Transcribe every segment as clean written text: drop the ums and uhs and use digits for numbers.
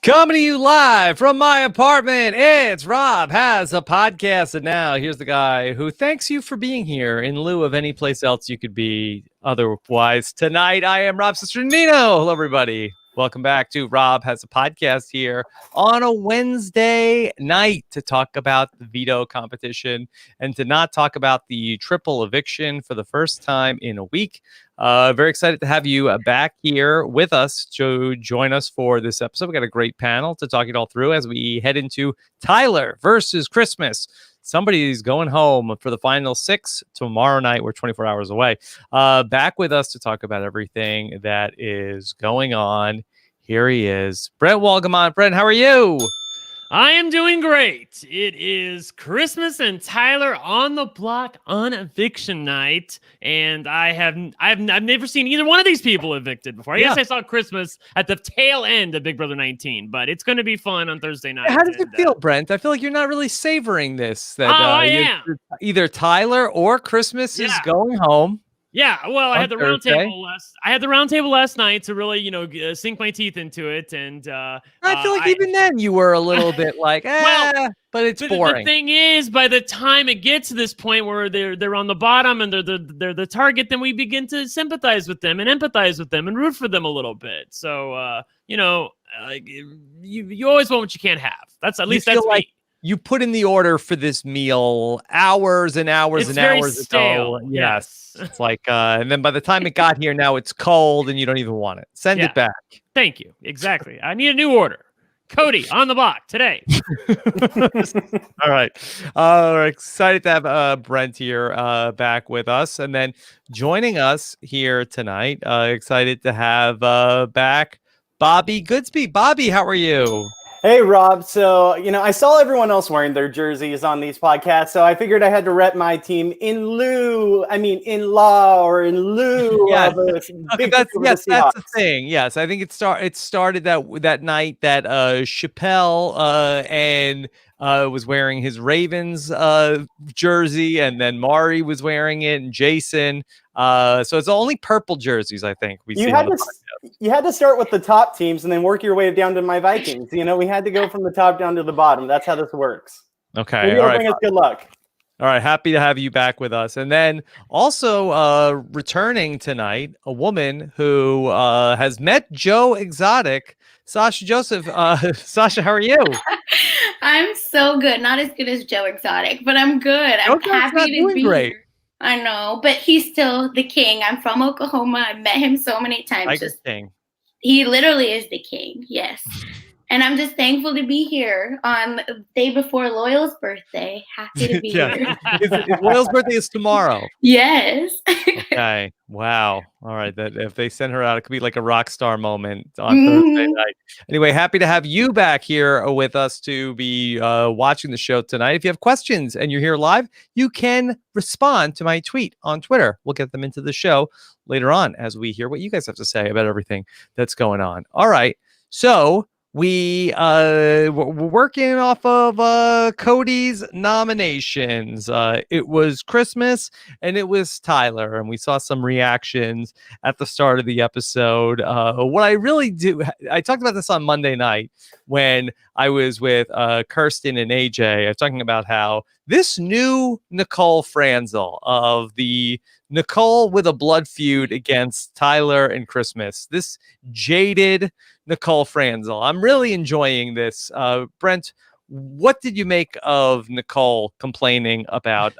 Coming to you live from my apartment, it's Rob Has a Podcast. And now here's the guy who thanks you for being here in lieu of any place else you could be otherwise. Tonight, I am Rob Cesternino. Hello, everybody. Welcome back to Rob Has a Podcast here on a Wednesday night to talk about the veto competition and to not talk about the triple eviction for the first time in a week. Very excited to have you back here with us to join us for this episode. We got a great panel to talk it all through as we head into Tyler versus Christmas. Somebody's going home for the final six tomorrow night. We're 24 hours away. Back with us to talk about everything that is going on. Here he is, Brent Walgamont. Brent, how are you? I am doing great. It is Christmas and Tyler on the block on eviction night, and I've never seen either one of these people evicted before. I guess I saw Christmas at the tail end of Big Brother 19, but it's going to be fun on Thursday night. How does it feel, Brent? I feel like you're not really savoring this. That, I am. Either Tyler or Christmas is going home. Yeah, well, I had the roundtable last night to really, sink my teeth into it, and I feel like even then you were a little bit like, but it's boring. The thing is, by the time it gets to this point where they're on the bottom and they're the target, then we begin to sympathize with them and empathize with them and root for them a little bit. So, you always want what you can't have. That's me. You put in the order for this meal hours and hours and hours stale. ago. Yes. It's like, and then by the time it got here, now it's cold and you don't even want it. Send it back. Thank you. Exactly. I need a new order. Cody on the block today. All right. We're excited to have Brent here back with us. And then joining us here tonight, excited to have back Bobby Goodspeed. Bobby, how are you? Hey, Rob. So, I saw everyone else wearing their jerseys on these podcasts, so I figured I had to rep my team in lieu of that's the thing. Yes, I think it started that night that Chappelle was wearing his Ravens jersey, and then Mari was wearing it, and Jason. So it's only purple jerseys, I think. You had to start with the top teams and then work your way down to my Vikings. We had to go from the top down to the bottom. That's how this works. Okay. All right. Bring us good luck. All right. Happy to have you back with us. And then also returning tonight, a woman who has met Joe Exotic, Sasha Joseph. Sasha, how are you? I'm so good. Not as good as Joe Exotic, but I'm good. I'm happy to be great. Here. I know, but he's still the king. I'm from Oklahoma. I've met him so many times. King. He literally is the king. Yes. And I'm just thankful to be here on the day before Loyal's birthday. Happy to be here. Loyal's birthday is tomorrow. Yes. Okay. Wow. All right. That if they send her out, it could be like a rock star moment on Thursday night. Anyway, happy to have you back here with us to be watching the show tonight. If you have questions and you're here live, you can respond to my tweet on Twitter. We'll get them into the show later on as we hear what you guys have to say about everything that's going on. All right. So we're working off of Cody's nominations. It was Christmas and it was Tyler, and we saw some reactions at the start of the episode. What I really do, I talked about this on Monday night when I was with Kirsten and AJ. I was talking about how this new Nicole Franzel of the Nicole with a blood feud against Tyler and Christmas, this jaded Nicole Franzel. I'm really enjoying this. Brent, what did you make of Nicole complaining about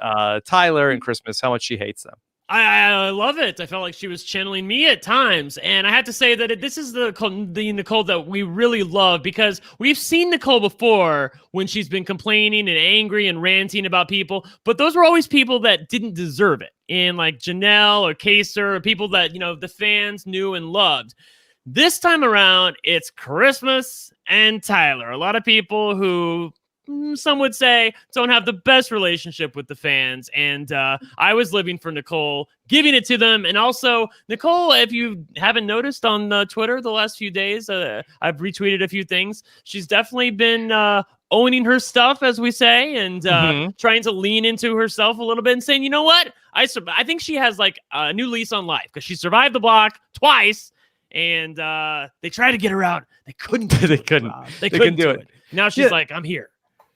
Tyler and Christmas, how much she hates them? I love it. I felt like she was channeling me at times. And I have to say that this is the Nicole that we really love, because we've seen Nicole before when she's been complaining and angry and ranting about people. But those were always people that didn't deserve it. In like Janelle or Kaser, or people that, the fans knew and loved. This time around, it's Christmas and Tyler. A lot of people who some would say don't have the best relationship with the fans. And I was living for Nicole, giving it to them. And also, Nicole, if you haven't noticed on Twitter the last few days, I've retweeted a few things. She's definitely been owning her stuff, as we say, and trying to lean into herself a little bit and saying, you know what? I think she has like a new lease on life because she survived the block twice. and they tried to get her out. They couldn't. They couldn't. They couldn't do it. Now she's Yeah. like, I'm here.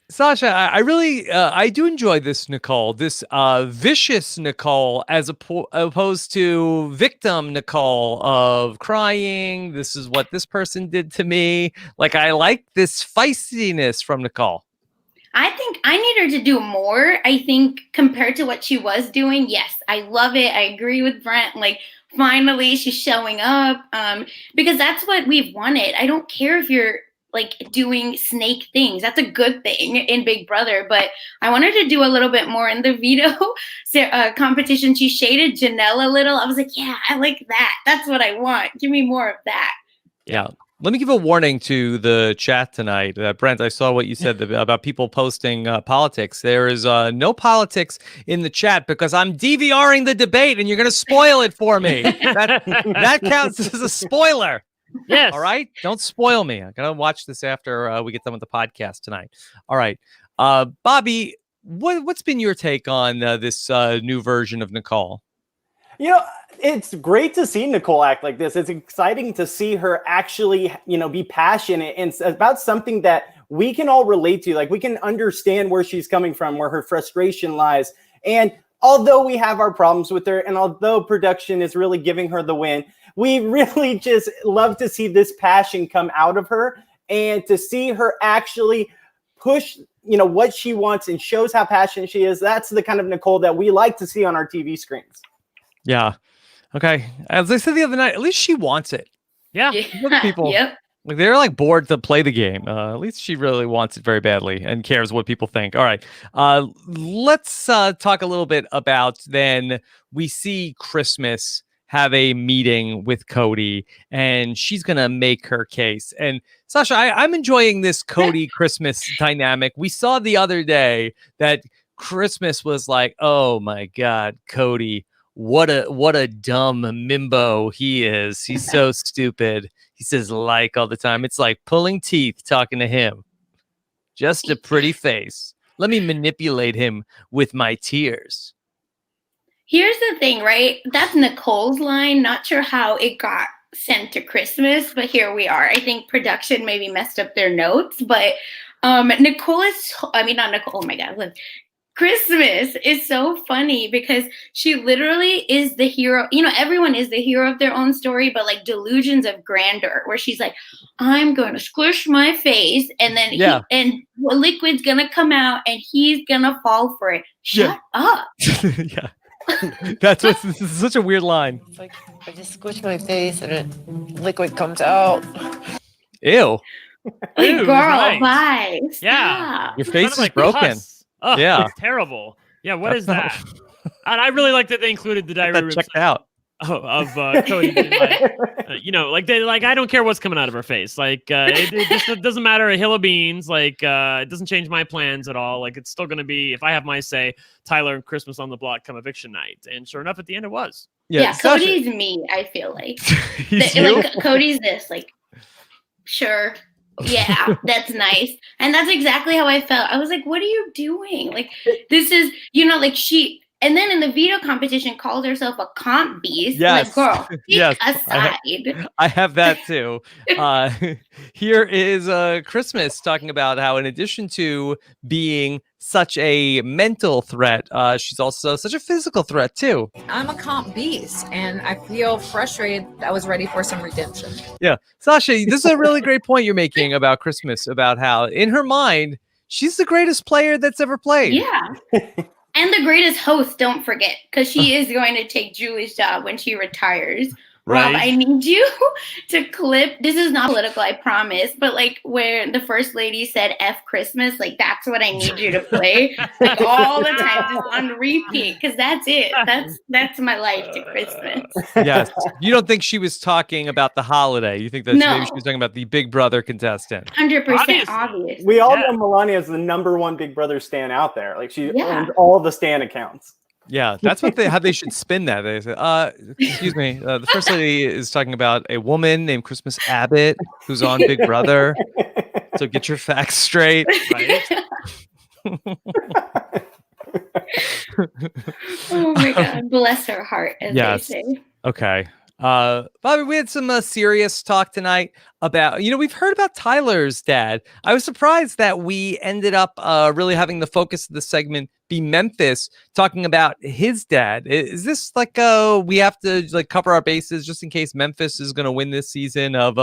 Sasha, I really, I do enjoy this Nicole, this vicious Nicole, as opposed to victim Nicole of crying. This is what this person did to me. Like, I like this feistiness from Nicole. I think I need her to do more. I think compared to what she was doing, yes, I love it. I agree with Brent. Like, finally, she's showing up because that's what we've wanted. I don't care if you're like doing snake things. That's a good thing in Big Brother, but I wanted to do a little bit more in the veto competition. She shaded Janelle a little. I was like, yeah, I like that. That's what I want. Give me more of that. Yeah. Let me give a warning to the chat tonight. Brent, I saw what you said about people posting politics. There is no politics in the chat because I'm DVRing the debate and you're going to spoil it for me. That counts as a spoiler. Yes. All right. Don't spoil me. I'm going to watch this after we get done with the podcast tonight. All right. Bobby, what's been your take on this new version of Nicole? You know, it's great to see Nicole act like this. It's exciting to see her actually, be passionate and about something that we can all relate to. Like, we can understand where she's coming from, where her frustration lies. And although we have our problems with her, and although production is really giving her the win, we really just love to see this passion come out of her and to see her actually push, what she wants and shows how passionate she is. That's the kind of Nicole that we like to see on our TV screens. Yeah. Okay. As I said the other night, at least she wants it. Yeah. Other people, Yep. like, they're like bored to play the game. At least she really wants it very badly and cares what people think. All right. Let's talk a little bit about then we see Christmas have a meeting with Cody and she's going to make her case. And Sasha, I'm enjoying this Cody Christmas dynamic. We saw the other day that Christmas was like, oh my God, Cody, what a dumb mimbo he is. He's so stupid. He says like all the time. It's like pulling teeth talking to him. Just a pretty face. Let me manipulate him with my tears. Here's the thing, right? That's Nicole's line. Not sure how it got sent to Christmas, but here we are. I think production maybe messed up their notes, but Nicole is, not Nicole, oh my God, look. Christmas is so funny because she literally is the hero. Everyone is the hero of their own story, but like delusions of grandeur, where she's like, I'm going to squish my face and then liquid's going to come out and he's going to fall for it. Shut up. Yeah. This is such a weird line. It's like, I just squish my face and liquid comes out. Ew. Girl, right. bye. Yeah. Your face is like broken. pus. Oh, Yeah. it's terrible. Yeah, what is that? And I really like that they included the diary room Checked out. of Cody. I don't care what's coming out of her face. Like, it doesn't matter a hill of beans. Like, it doesn't change my plans at all. Like, it's still going to be, if I have my say, Tyler and Christmas on the block come eviction night. And sure enough, at the end, it was. Yeah, Cody's me, I feel like. Cody's this, like, sure. Yeah, that's nice. And that's exactly how I felt. I was like, what are you doing? Like, this is, she, and then in the veto competition called herself a comp beast. Yes. Like, girl, Yes. aside. I have that too. Here is Christmas talking about how in addition to being such a mental threat, she's also such a physical threat too. I'm a comp beast and I feel frustrated. I was ready for some redemption. Yeah. Sasha, this is a really great point you're making about Christmas, about how in her mind, she's the greatest player that's ever played. Yeah. And the greatest host, don't forget, because she is going to take Julie's job when she retires. Right. Rob, I need you to clip. This is not political, I promise. But like where the first lady said F Christmas, like that's what I need you to play. Like all the time, just on repeat. Because that's it. That's my life to Christmas. Yes. You don't think she was talking about the holiday. You think that No. maybe she was talking about the Big Brother contestant. 100% obvious. We all know Melania is the #1 Big Brother stan out there. Like, she owns all the stan accounts. Yeah, that's how they should spin that. They say, excuse me, the first lady is talking about a woman named Christmas Abbott who's on Big Brother. So get your facts straight. Right? Oh my God, bless her heart, as Yes. they say. Okay. Bobby, we had some serious talk tonight about, we've heard about Tyler's dad. I was surprised that we ended up really having the focus of the segment be Memphis, talking about his dad. Is this like we have to like cover our bases just in case Memphis is going to win this season of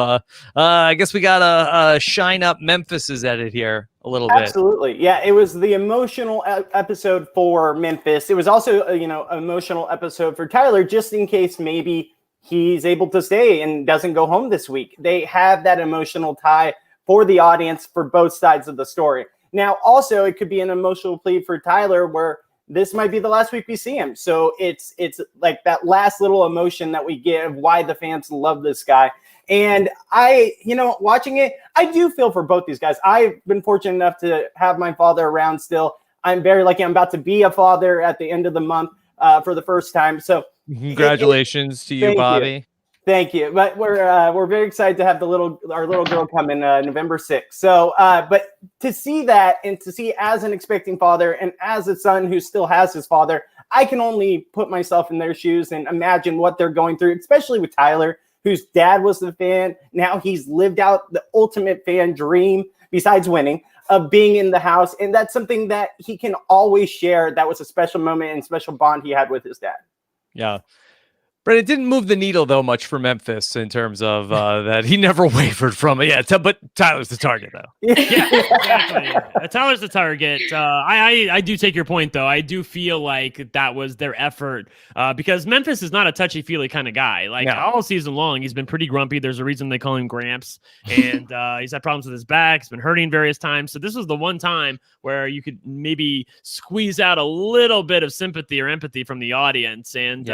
I guess we got to shine up Memphis's edit here a little bit. Absolutely. Yeah, it was the emotional episode for Memphis. It was also emotional episode for Tyler, just in case maybe he's able to stay and doesn't go home this week. They have that emotional tie for the audience for both sides of the story. Now, also, it could be an emotional plea for Tyler where this might be the last week we see him. So it's like that last little emotion that we get of why the fans love this guy. And watching it, I do feel for both these guys. I've been fortunate enough to have my father around still. I'm very lucky. I'm about to be a father at the end of the month for the first time. So congratulations to you, Bobby. Thank you. But we're very excited to have our little girl come in November 6th. So, but to see that and to see as an expecting father and as a son who still has his father, I can only put myself in their shoes and imagine what they're going through, especially with Tyler, whose dad was the fan. Now he's lived out the ultimate fan dream, besides winning, of being in the house. And that's something that he can always share. That was a special moment and special bond he had with his dad. Yeah. But it didn't move the needle, though, much for Memphis in terms of that he never wavered from it. Yeah, but Tyler's the target, though. Yeah, exactly. Tyler's the target. I do take your point, though. I do feel like that was their effort because Memphis is not a touchy-feely kind of guy. Like, all season long, he's been pretty grumpy. There's a reason they call him Gramps. And he's had problems with his back. He's been hurting various times. So this was the one time where you could maybe squeeze out a little bit of sympathy or empathy from the audience. And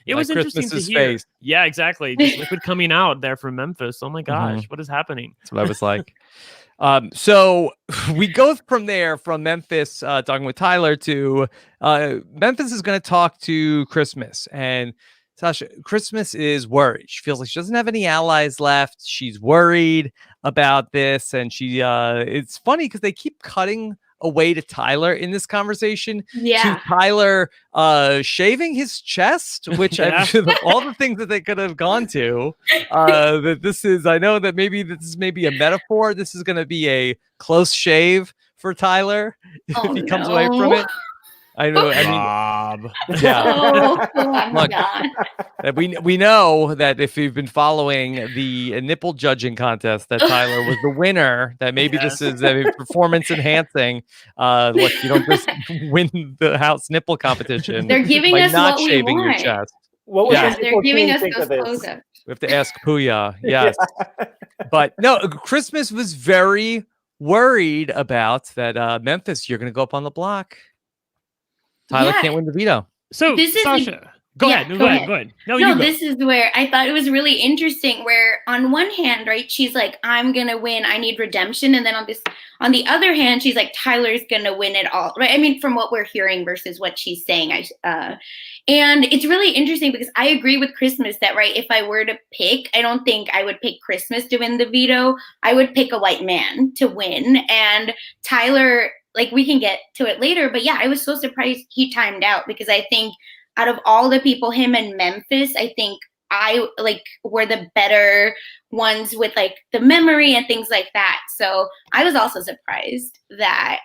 it was interesting to hear. Face. Yeah, exactly. Just liquid coming out there from Memphis. Oh my gosh, what is happening? That's what I was like. So we go from there, from Memphis talking with Tyler to Memphis is going to talk to Christmas. And Sasha, Christmas is worried. She feels like she doesn't have any allies left. She's worried about this. And it's funny because they keep cutting away to Tyler in this conversation. Yeah. To Tyler shaving his chest, which all the things that they could have gone to. That this is, I know that maybe this is maybe a metaphor. This is going to be a close shave for Tyler if he comes away from it. I know. Bob. Yeah. Look, we know that if you've been following the nipple judging contest, that Tyler was the winner. That maybe this is performance enhancing. Look, you don't just win the house nipple competition. They're giving by us not what shaving we want. your chest. What was they're giving us those close-ups. We have to ask Puya. Yes, but no. Christmas was very worried about that. Memphis, you're going to go up on the block. Tyler can't win the veto. So this is Sasha, go ahead. Go ahead. No, you go. This is where I thought it was really interesting. Where on one hand, right, she's like, "I'm gonna win. I need redemption," and then on the other hand, she's like, "Tyler's gonna win it all." Right? I mean, from what we're hearing versus what she's saying, and it's really interesting because I agree with Christmas that if I were to pick, I don't think I would pick Christmas to win the veto. I would pick a white man to win, and Tyler. Like, we can get to it later, but I was so surprised he timed out because I think out of all the people, him and Memphis, I think were the better ones with the memory and things like that. So I was also surprised that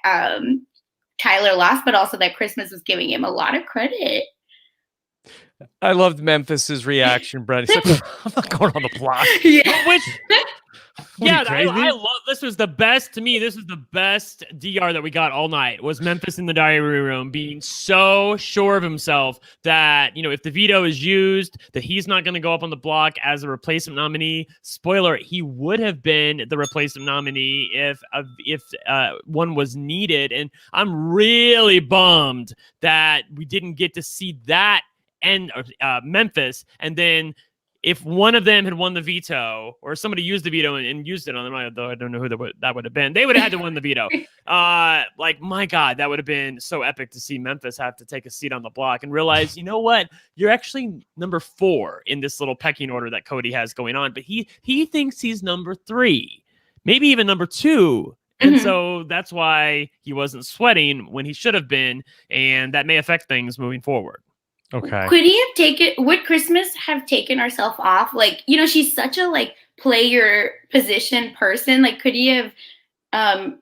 Tyler lost, but also that Christmas was giving him a lot of credit. I loved Memphis's reaction, Brent. He said, I'm not going on the block. I love this. Was the best to me. This was the best DR that we got all night. Was Memphis in the diary room being so sure of himself that if the veto is used, that he's not going to go up on the block as a replacement nominee. Spoiler: he would have been the replacement nominee if one was needed. And I'm really bummed that we didn't get to see that and Memphis, and then. If one of them had won the veto, or somebody used the veto and used it on them, though I don't know who that would have been, they would have had to win the veto. My God, that would have been so epic to see Memphis have to take a seat on the block and realize, you know what, you're actually number 4 in this little pecking order that Cody has going on, but he thinks he's number 3, maybe even number 2. And so that's why he wasn't sweating when he should have been, and that may affect things moving forward. Okay. Would Christmas have taken herself off? Like, you know, she's such a like play your position person. Like, could he have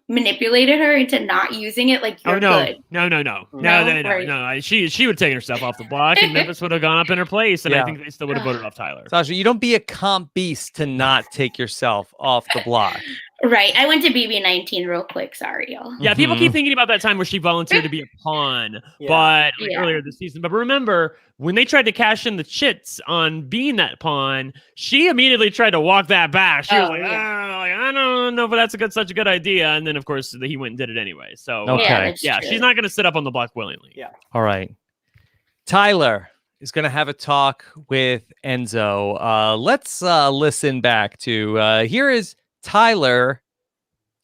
manipulated her into not using it? Like, you're good. No. Right. She would have taken herself off the block, and Memphis would have gone up in her place, and I Yeah. think they still would have voted off Tyler. Sasha, you don't be a comp beast to not take yourself off the block. Right. I went to BB19 real quick. Sorry, y'all. Yeah, people keep thinking about that time where she volunteered to be a pawn, but earlier this season. But remember, when they tried to cash in the chits on being that pawn, she immediately tried to walk that back. She was like, I don't know if that's such a good idea. And then, of course, he went and did it anyway. So, Okay. Yeah, she's not going to sit up on the block willingly. Yeah. All right. Tyler is going to have a talk with Enzo. Let's listen back to here is Tyler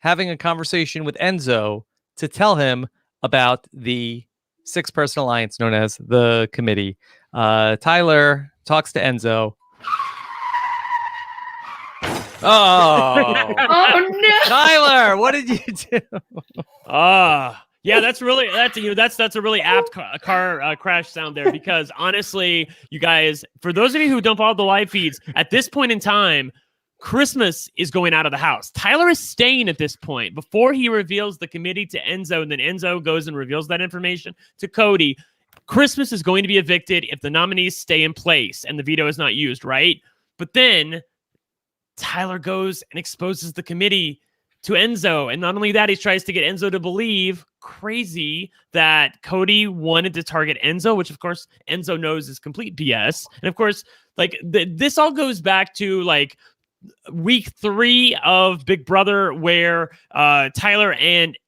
having a conversation with Enzo to tell him about the 6-person alliance known as the committee. Tyler talks to Enzo. Oh, Oh no. Tyler, what did you do? Yeah, that's a really apt car crash sound there, because honestly, you guys, for those of you who don't follow the live feeds, at this point in time, Christmas is going out of the house. Tyler is staying at this point before he reveals the committee to Enzo, and then Enzo goes and reveals that information to Cody. Christmas is going to be evicted if the nominees stay in place and the veto is not used, right? But then Tyler goes and exposes the committee to Enzo. And not only that, he tries to get Enzo to believe, crazy, that Cody wanted to target Enzo, which of course Enzo knows is complete BS. And of course, like this all goes back to like week 3 of Big Brother, where Tyler and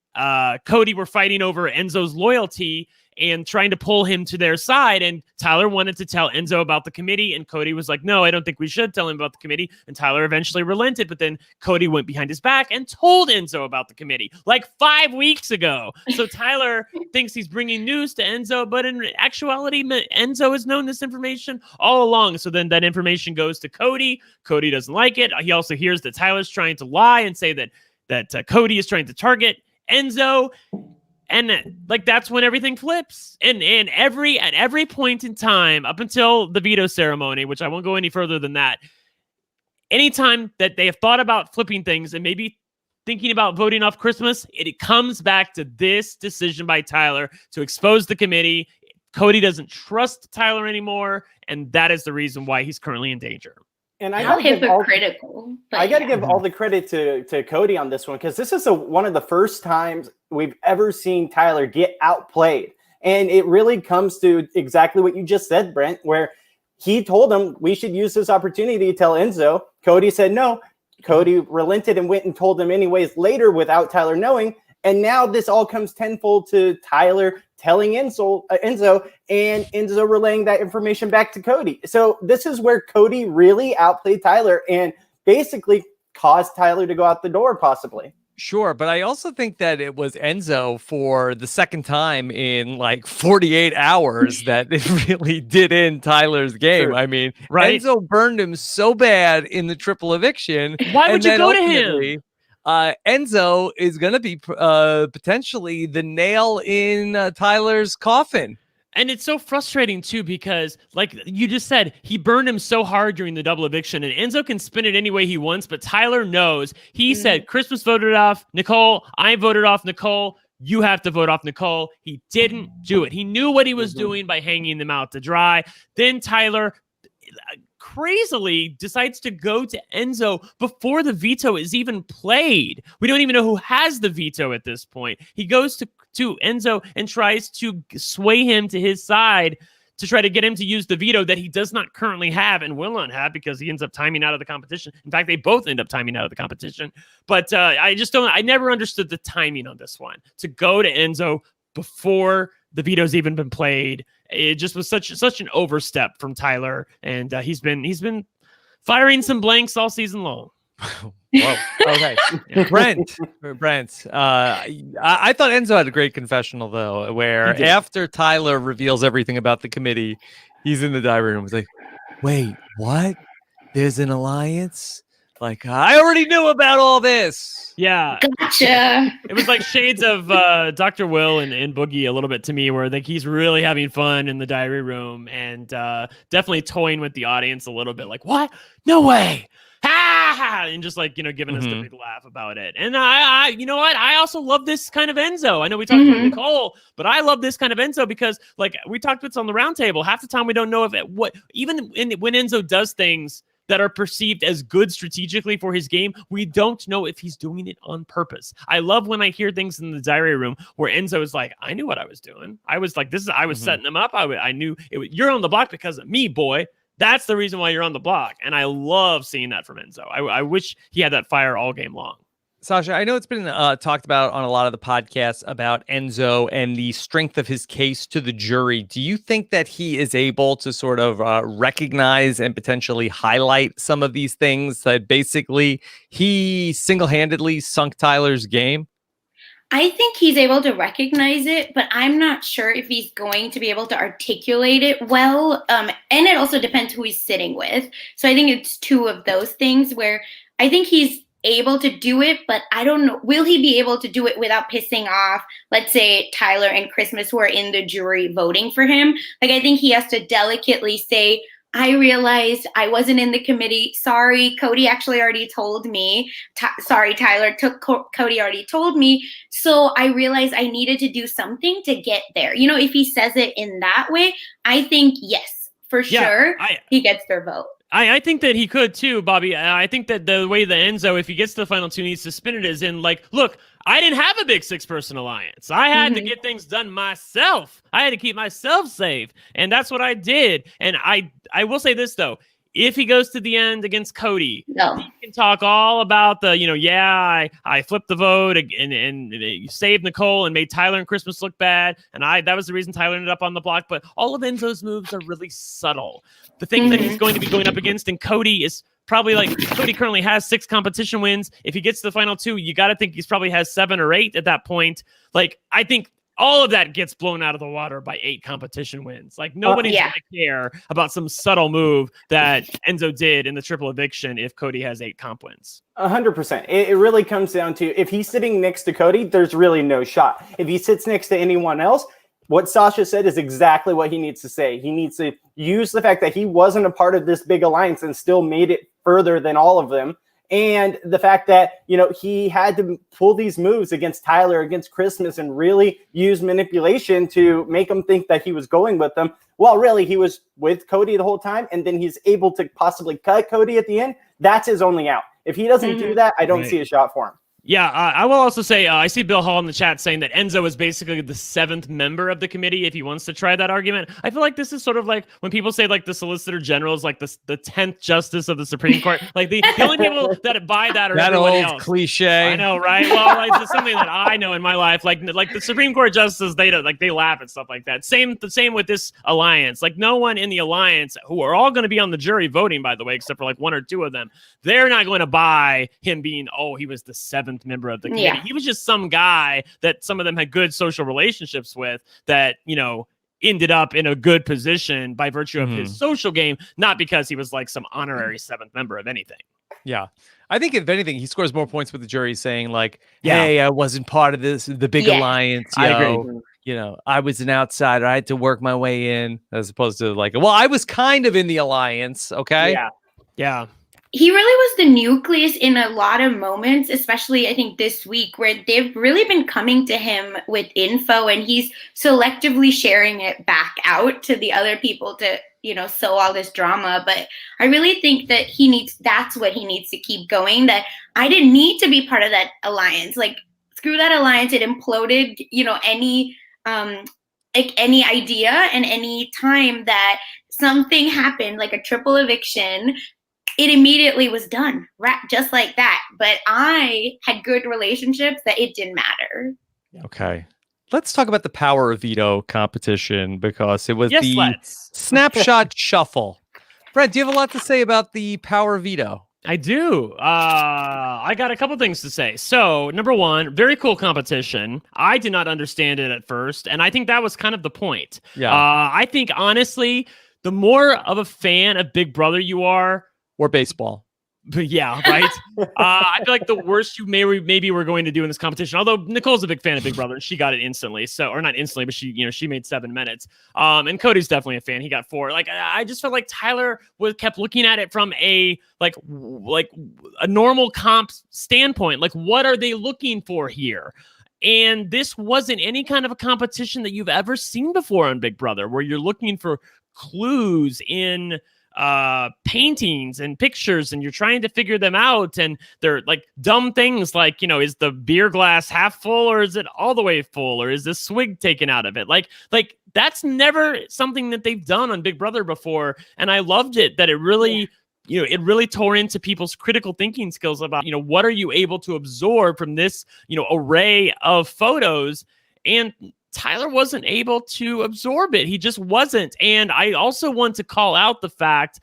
Cody were fighting over Enzo's loyalty and trying to pull him to their side. And Tyler wanted to tell Enzo about the committee, and Cody was like, no, I don't think we should tell him about the committee. And Tyler eventually relented, but then Cody went behind his back and told Enzo about the committee like 5 weeks ago. So Tyler thinks he's bringing news to Enzo, but in actuality, Enzo has known this information all along. So then that information goes to Cody. Cody doesn't like it. He also hears that Tyler's trying to lie and say that Cody is trying to target Enzo. And like that's when everything flips. And at every point in time, up until the veto ceremony, which I won't go any further than that, anytime that they have thought about flipping things and maybe thinking about voting off Christmas, it comes back to this decision by Tyler to expose the committee. Cody doesn't trust Tyler anymore, and that is the reason why he's currently in danger. And I How gotta give hypocritical. I got to give all the credit to Cody on this one, because this is one of the first times we've ever seen Tyler get outplayed. And it really comes to exactly what you just said, Brent, where he told him we should use this opportunity to tell Enzo. Cody said no. Cody relented and went and told him anyways later without Tyler knowing. And now this all comes tenfold to Tyler telling Enzo and Enzo relaying that information back to Cody. So this is where Cody really outplayed Tyler and basically caused Tyler to go out the door, possibly. Sure, but I also think that it was Enzo for the second time in like 48 hours that it really did in Tyler's game. True. I mean, Right. Enzo burned him so bad in the triple eviction. Why would and you then go to ultimately, him? Enzo is going to be potentially the nail in Tyler's coffin. And it's so frustrating too, because like you just said, he burned him so hard during the double eviction, and Enzo can spin it any way he wants, but Tyler knows. He said, Christmas voted off Nicole. I voted off Nicole. You have to vote off Nicole. He didn't do it. He knew what he was doing by hanging them out to dry. Then Tyler crazily decides to go to Enzo before the veto is even played. We don't even know who has the veto at this point. He goes to Enzo and tries to sway him to his side to try to get him to use the veto that he does not currently have and will not have, because he ends up timing out of the competition. In fact, they both end up timing out of the competition. But I never understood the timing on this one. To go to Enzo before the veto's even been played, it just was such an overstep from Tyler, and he's been firing some blanks all season long. Whoa. Okay. Brent. I thought Enzo had a great confessional though, where after Tyler reveals everything about the committee, he's in the diary room. He's like, "Wait, what? There's an alliance? Like, I already knew about all this. Yeah. Gotcha. It was like shades of Dr. Will and Boogie a little bit to me, where like he's really having fun in the diary room and definitely toying with the audience a little bit. Like, what? No way. Ha ha! And just like, giving us the big laugh about it. And I you know what? I also love this kind of Enzo. I know we talked about Nicole, but I love this kind of Enzo because like we talked about this on the roundtable. Half the time we don't know when Enzo does things that are perceived as good strategically for his game, we don't know if he's doing it on purpose. I love when I hear things in the diary room where Enzo is like, I knew what I was doing. I was like, I was setting him up. I knew you're on the block because of me, boy. That's the reason why you're on the block. And I love seeing that from Enzo. I wish he had that fire all game long. Sasha, I know it's been talked about on a lot of the podcasts about Enzo and the strength of his case to the jury. Do you think that he is able to sort of recognize and potentially highlight some of these things that basically he single-handedly sunk Tyler's game? I think he's able to recognize it, but I'm not sure if he's going to be able to articulate it well. And it also depends who he's sitting with. So I think it's two of those things where I think he's able to do it, but I don't know. Will he be able to do it without pissing off, let's say, Tyler and Christmas, who are in the jury voting for him? Like, I think he has to delicately say, I realized I wasn't in the committee. Sorry, Cody actually already told me. Sorry, Tyler, Cody already told me. So I realized I needed to do something to get there. If he says it in that way, I think, yes, for sure, he gets their vote. I think that he could too, Bobby. I think that the way the Enzo, if he gets to the final two, needs to spin it is in like, look, I didn't have a big 6-person alliance. I had to get things done myself. I had to keep myself safe. And that's what I did. And I will say this, though. If he goes to the end against Cody, he can talk all about the, I flipped the vote and saved Nicole and made Tyler and Christmas look bad. And that was the reason Tyler ended up on the block. But all of Enzo's moves are really subtle. The thing that he's going to be going up against in Cody is probably like Cody currently has 6 competition wins. If he gets to the final 2, you got to think he's probably has 7 or 8 at that point. Like, I think all of that gets blown out of the water by 8 competition wins. Like, nobody's going to care about some subtle move that Enzo did in the triple eviction if Cody has 8 comp wins. 100%. It really comes down to, if he's sitting next to Cody, there's really no shot. If he sits next to anyone else, what Sasha said is exactly what he needs to say. He needs to use the fact that he wasn't a part of this big alliance and still made it further than all of them. And the fact that, he had to pull these moves against Tyler, against Christmas, and really use manipulation to make him think that he was going with them. Well, really, he was with Cody the whole time, and then he's able to possibly cut Cody at the end. That's his only out. If he doesn't do that, I don't see a shot for him. Yeah, I will also say, I see Bill Hall in the chat saying that Enzo is basically the 7th member of the committee if he wants to try that argument. I feel like this is sort of like when people say like the Solicitor General is like the 10th Justice of the Supreme Court. Like the only people that buy that are that everybody old else. Cliche. I know, right? Well, it's just something that I know in my life. Like the Supreme Court justices, they laugh at stuff like that. The same with this alliance. Like no one in the alliance, who are all going to be on the jury voting, by the way, except for like 1 or 2 of them, they're not going to buy him being, he was the 7th member of the committee. He was just some guy that some of them had good social relationships with that, ended up in a good position by virtue of his social game, not because he was like some honorary 7th member of anything. Yeah. I think if anything, he scores more points with the jury saying like, hey, I wasn't part of the big alliance. I agree. I was an outsider. I had to work my way in, as opposed to like, well, I was kind of in the alliance. Okay. Yeah. He really was the nucleus in a lot of moments, especially I think this week, where they've really been coming to him with info and he's selectively sharing it back out to the other people to, sow all this drama. But I really think that that's what he needs to keep going, that I didn't need to be part of that alliance. Like, screw that alliance. It imploded, any idea and any time that something happened, like a triple eviction, it immediately was done, right? Just like that. But I had good relationships that it didn't matter. Okay. Let's talk about the Power of Veto competition, because it was the snapshot shuffle. Brent, do you have a lot to say about the Power of Veto? I do. I got a couple things to say. So, number one, very cool competition. I did not understand it at first, and I think that was kind of the point. Yeah. I think, honestly, the more of a fan of Big Brother you are, or baseball. But yeah, right. I feel like the worst you maybe we're going to do in this competition. Although Nicole's a big fan of Big Brother, and she got it instantly. So, or not instantly, but she made 7 minutes. And Cody's definitely a fan. He got 4. Like I just felt like Tyler kept looking at it from a like a normal comp standpoint. Like, what are they looking for here? And this wasn't any kind of a competition that you've ever seen before on Big Brother, where you're looking for clues in paintings and pictures, and you're trying to figure them out, and they're like dumb things like, is the beer glass half full or is it all the way full, or is this swig taken out of it? Like that's never something that they've done on Big Brother before, and I loved it that it really it really tore into people's critical thinking skills about what are you able to absorb from this array of photos. And Tyler wasn't able to absorb it. He just wasn't. And I also want to call out the fact,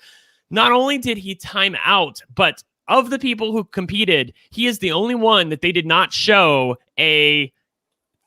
not only did he time out, but of the people who competed, he is the only one that they did not show a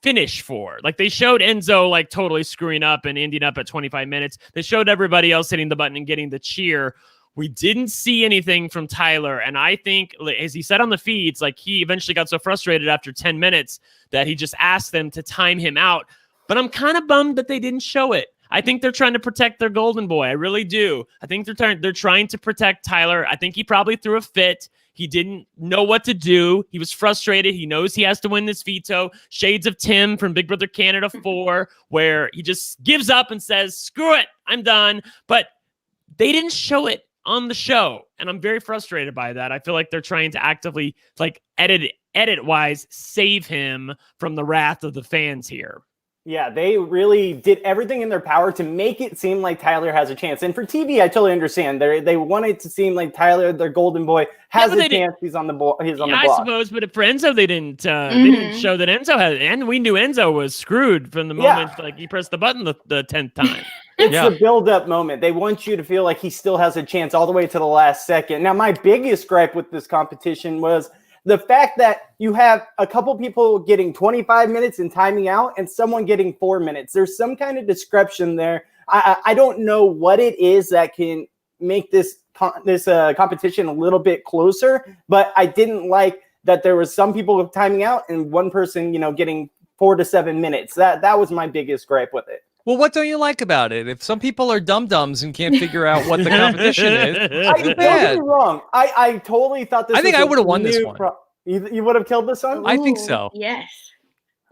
finish for. Like, they showed Enzo like totally screwing up and ending up at 25 minutes. They showed everybody else hitting the button and getting the cheer. We didn't see anything from Tyler. And I think, as he said on the feeds, like, he eventually got so frustrated after 10 minutes that he just asked them to time him out. But I'm kind of bummed that they didn't show it. I think they're trying to protect their golden boy. I really do. I think they're trying to protect Tyler. I think he probably threw a fit. He didn't know what to do. He was frustrated. He knows he has to win this veto. Shades of Tim from Big Brother Canada 4, where he just gives up and says, screw it, I'm done. But they didn't show it on the show, and I'm very frustrated by that. I feel like they're trying to actively, like, edit-wise, save him from the wrath of the fans here. Yeah, they really did everything in their power to make it seem like Tyler has a chance. And for TV, I totally understand. They want it to seem like Tyler, their golden boy, has a chance. He's on the block. He's on the block. I suppose, but for Enzo, they didn't show that Enzo had, and we knew Enzo was screwed from the moment like he pressed the button the 10th time. It's the build-up moment. They want you to feel like he still has a chance all the way to the last second. Now, my biggest gripe with this competition was the fact that you have a couple people getting 25 minutes and timing out and someone getting 4 minutes. There's some kind of discretion there. I don't know what it is that can make this competition a little bit closer, but I didn't like that there was some people timing out and one person, getting 4 to 7 minutes. That was my biggest gripe with it. Well, what don't you like about it? If some people are dum-dums and can't figure out what the competition is, don't get me wrong. I totally thought this. I think I would have won this one. You would have killed this one? I think so. Yes.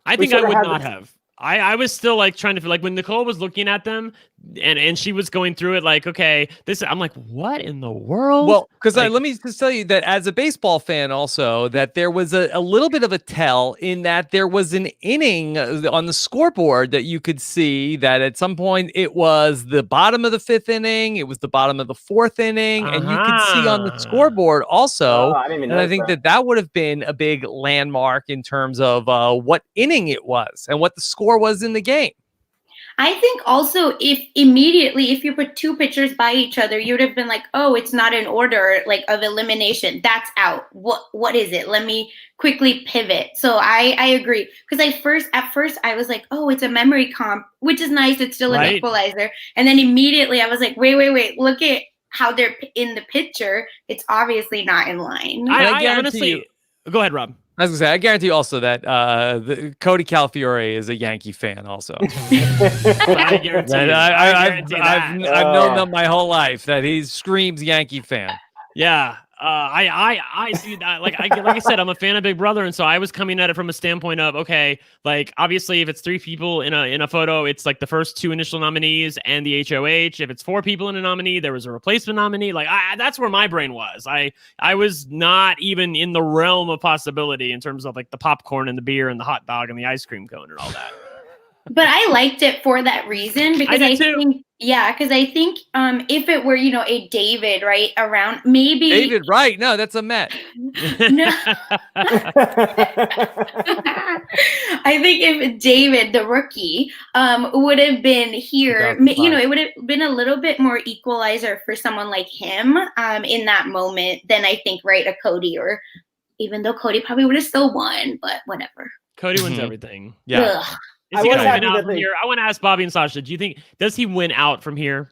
I think I would not have. I was still like trying to feel like when Nicole was looking at them and she was going through it like, okay, I'm like, what in the world? Well, because let me just tell you that as a baseball fan also, that there was a little bit of a tell in that there was an inning on the scoreboard that you could see that at some point it was the bottom of the 5th inning, it was the bottom of the 4th inning, and you could see on the scoreboard also. I think that would have been a big landmark in terms of what inning it was and what the score was in the game. I think also if you put 2 pitchers by each other, you would have been like, oh, it's not in order like of elimination. That's out. What is it? Let me quickly pivot. So I agree. Because at first I was like, oh, it's a memory comp, which is nice. It's still an equalizer. And then immediately I was like, wait. Look at how they're in the picture. It's obviously not in line. I honestly, go ahead, Rob. I was gonna say, I guarantee you also that Cody Calafiore is a Yankee fan also. I guarantee I've known them my whole life that he screams Yankee fan. Yeah. I see that. Like I said, I'm a fan of Big Brother, and so I was coming at it from a standpoint of, okay, like obviously if it's 3 people in a photo, it's like the first 2 initial nominees and the HOH. If it's 4 people in a nominee, there was a replacement nominee. Like that's where my brain was. I was not even in the realm of possibility in terms of like the popcorn and the beer and the hot dog and the ice cream cone and all that. But I liked it for that reason because I think if it were, a David, right, around maybe David, right? No, that's a Met. No. I think if David, the rookie, would have been here, it would have been a little bit more equalizer for someone like him in that moment than I think, right, a Cody, or even though Cody probably would have still won, but whatever. Cody wins everything. Yeah. Ugh. Is he gonna win out from here? I want to ask Bobby and Sasha. Does he win out from here?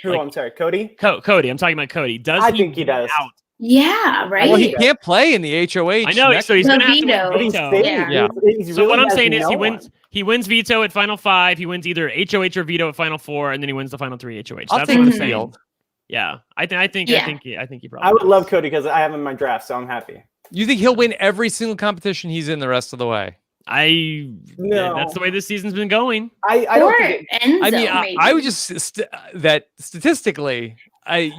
Who? I'm sorry, Cody. Cody. I'm talking about Cody. I think he does. Out Yeah, right. Well, he can't play in the HOH. I know, so he's The gonna have to veto. win But he's veto. safe. Yeah. He's So really what I'm has saying is no he wins veto at Final 5, he wins either HOH or veto at Final 4, and then he wins the Final 3 HOH. I'll That's take what I'm the saying. field. Yeah, I think Yeah. he probably. I would does. love Cody because I have him in my draft, so I'm happy. You think he'll win every single competition he's in the rest of the way? No. That's the way this season's been going. I Or don't think Enzo, I mean, maybe. I would just that statistically,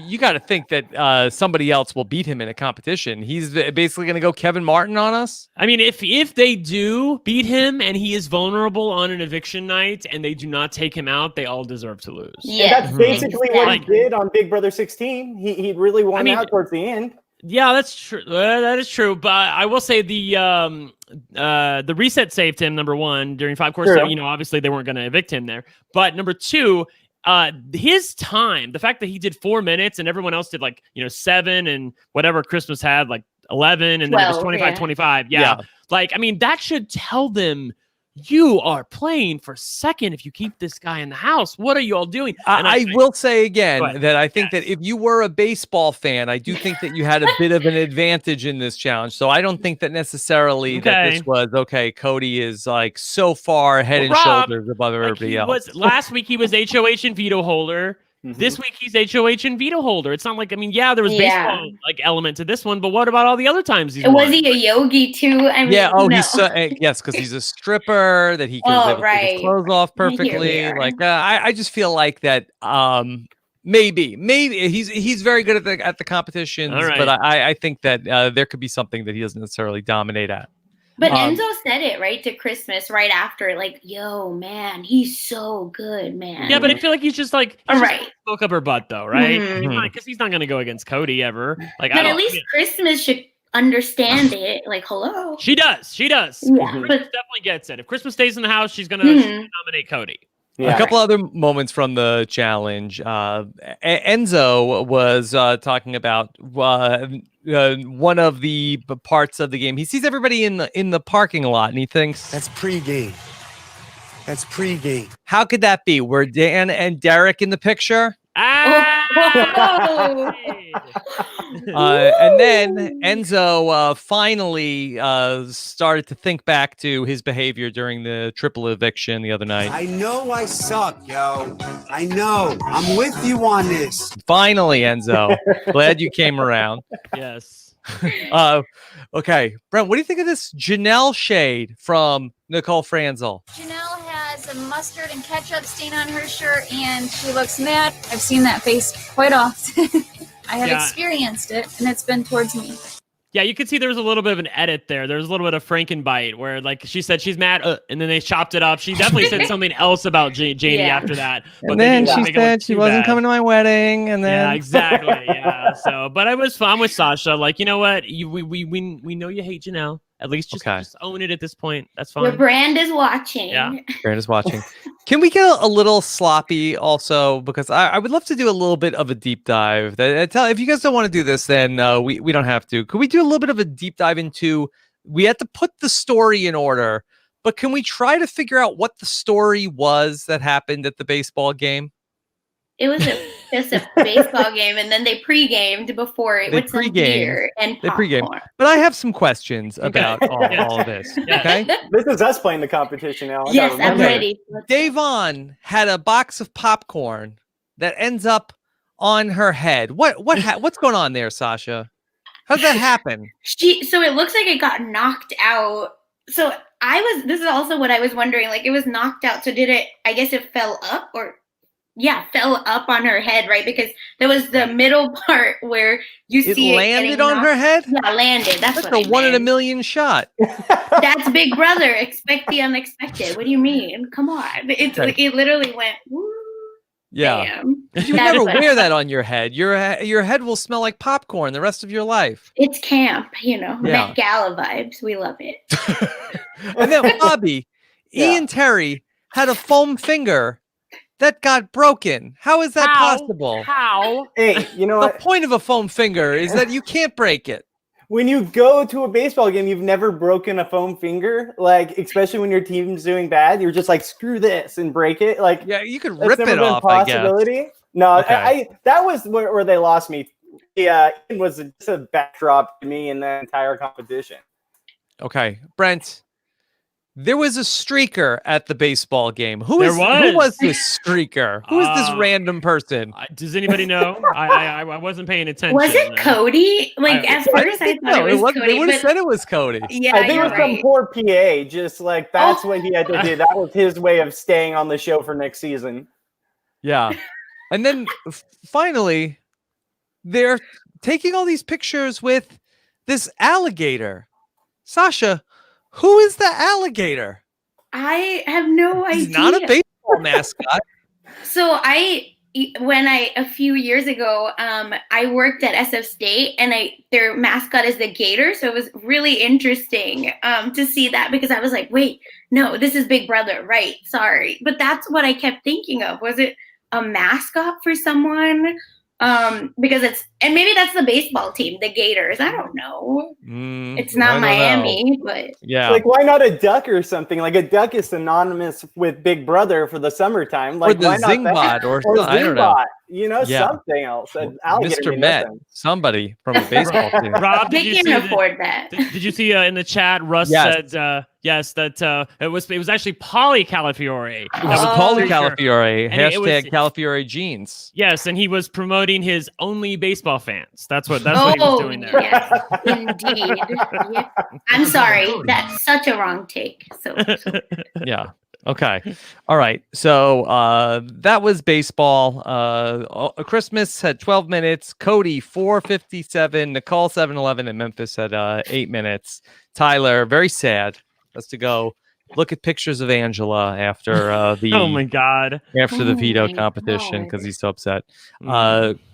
you got to think that somebody else will beat him in a competition. He's basically going to go Kevin Martin on us. I mean, if they do beat him and he is vulnerable on an eviction night and they do not take him out, they all deserve to lose. and Yeah, that's basically what he exactly. did on Big Brother 16. He really won out towards the end. Yeah, that's true. That is true. But I will say the reset saved him, number one, during 5 course. Sure. So, obviously they weren't going to evict him there. But number two, his time, the fact that he did 4 minutes and everyone else did 7 and whatever Christmas had, 11, and then it was 12, 25, yeah. 25. Yeah. That should tell them you are playing for second if you keep this guy in the house. What are you all doing? And I will say Go again ahead. that I think that if you were a baseball fan, I do think that you had a bit of an advantage in this challenge. So I don't think that necessarily that this was Cody is so far head and Rob, shoulders above everybody else. Last week he was HOH and veto holder. This week he's HOH and veto holder. It's not there was baseball element to this one, but what about all the other times he's Was won? he a yogi too? I mean, Yeah. Oh, no. he's yes, because he's a stripper that he can take right. his clothes off Here we perfectly. are. I just feel like that. Maybe he's very good at the competitions, All right. but I think that there could be something that he doesn't necessarily dominate at. But Enzo said it right to Christmas right after, yo, man, he's so good, man. Yeah, but I feel like he's just right. spoke up her butt though, right? Mhm. Because he's not going to go against Cody ever. But at least Christmas should understand it. Hello. She does. Yeah. Christmas definitely gets it. If Christmas stays in the house, she's gonna nominate Cody. A couple other moments from the challenge. Enzo was talking about one of the parts of the game. He sees everybody in the parking lot, and he thinks That's pregame. That's pregame. how could that be? Were Dan and Derek in the picture? Oh. And then Enzo finally started to think back to his behavior during the triple eviction the other night. I know I suck, yo. I know. I'm with you on this. Finally, Enzo. Glad you came around. Yes. Okay, Brent, what do you think of this Janelle shade from Nicole Franzel? Janelle has a mustard and ketchup stain on her shirt and she looks mad. I've seen that face quite often. I have experienced it and it's been towards me. Yeah, you could see there was a little bit of an edit there. There was a little bit of Frankenbite where she said she's mad and then they chopped it up. She definitely said something else about Janie after that. But and then she said she wasn't coming to my wedding. And then yeah, exactly. Yeah. So, but I was fun with Sasha. You know what? We know you hate Janelle. At least just own it at this point. That's fine. Your brand is watching. Yeah. Brand is watching. Can we get a little sloppy also? Because I would love to do a little bit of a deep dive. If you guys don't want to do this, then we don't have to. Could we do a little bit of a deep dive into, we had to put the story in order, but can we try to figure out what the story was that happened at the baseball game? It was just a baseball game, and then they pre-gamed before it with some beer and popcorn. But I have some questions about all of this. Okay, this is us playing the competition now. Yes, I'm ready. Davon had a box of popcorn that ends up on her head. What's going on there, Sasha? How did that happen? So it looks like it got knocked out. So this is also what I was wondering. It was knocked out. So did it? I guess it fell up or. Yeah, fell up on her head, right? Because there was the middle part where you see it landed on her head? Yeah, landed. That's what a 1 in a million shot. That's Big Brother. Expect the unexpected. What do you mean? Come on. It literally went, woo. Yeah. Damn. You would never wear that on your head. Your head will smell like popcorn the rest of your life. It's camp, Met Gala vibes. We love it. And then Bobby, Ian Terry had a foam finger that got broken. How is that possible? How? Hey, you know what? The point of a foam finger is that you can't break it. When you go to a baseball game, you've never broken a foam finger. Especially when your team's doing bad, you're just screw this and break it. Yeah, you could rip it off. Possibility. I guess. No, okay. that was where they lost me Ian was just a backdrop to me in the entire competition. Okay, Brent. There was a streaker at the baseball game. Who There was this streaker? Who is this random person? Does anybody know? I wasn't paying attention. Was it Cody? Like at first I thought it was Cody. They would have said it was Cody. Yeah, I think it was right. some poor PA. Just like that's what he had to do. That was his way of staying on the show for next season. Yeah, and then finally, they're taking all these pictures with this alligator. Sasha, who is the alligator? I have no idea. He's not a baseball mascot. So a few years ago, I worked at SF State, and their mascot is the gator. So it was really interesting to see that, because I was like, wait, no, this is Big Brother, right? Sorry, but that's what I kept thinking of. Was it a mascot for someone? Because and maybe that's the baseball team, the Gators. I don't know. It's not Miami, but yeah. Like, why not a duck or something? Like, a duck is synonymous with Big Brother for the summertime. Like, or the why not Zingbot, that? or I don't know. Yeah. Something else. Mr. Met, somebody from a baseball team. Rob, they can afford that. Did you see in the chat? Russ said yes, that it was actually Polly Calafiore. It was Paulie Calafiore. And it was- Calafiore jeans. Yes, and he was promoting his only baseball fans. That's what he was doing there. Yes, indeed. Yeah. I'm sorry, that's such a wrong take. So. Yeah. Okay. All right. So that was baseball. Christmas had 12 minutes. Cody 4:57. Nicole 7:11, and Memphis had 8 minutes. Tyler, very sad, has to go look at pictures of Angela after the Oh my God. after the veto competition because he's so upset.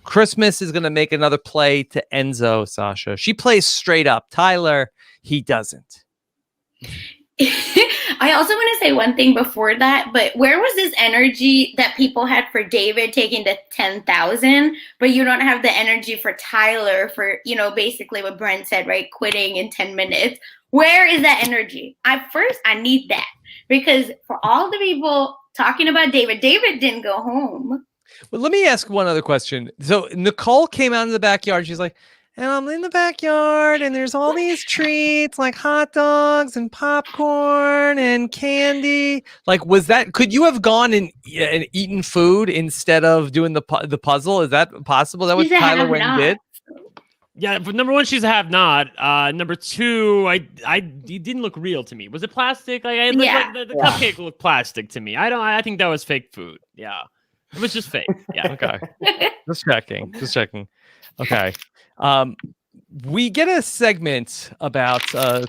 Christmas is going to make another play to Enzo. Sasha, she plays straight up. Tyler, he doesn't. I also want to say one thing before that, but where was this energy that people had for David taking to 10,000, but you don't have the energy for Tyler for, basically what Brent said, right? Quitting in 10 minutes. Where is that energy? I need that, because for all the people talking about David didn't go home. Well, let me ask one other question. So Nicole came out in the backyard. She's like, and I'm in the backyard, and there's all these treats like hot dogs and popcorn and candy. Like, could you have gone and eaten food instead of doing the puzzle? Is that possible? Is that what Tyler went and did? Yeah, but number one, she's a have-not. Number two, he didn't look real to me. Was it plastic? Like the cupcake looked plastic to me. I think that was fake food. Yeah, it was just fake. Yeah. Okay. Just checking. Okay. We get a segment about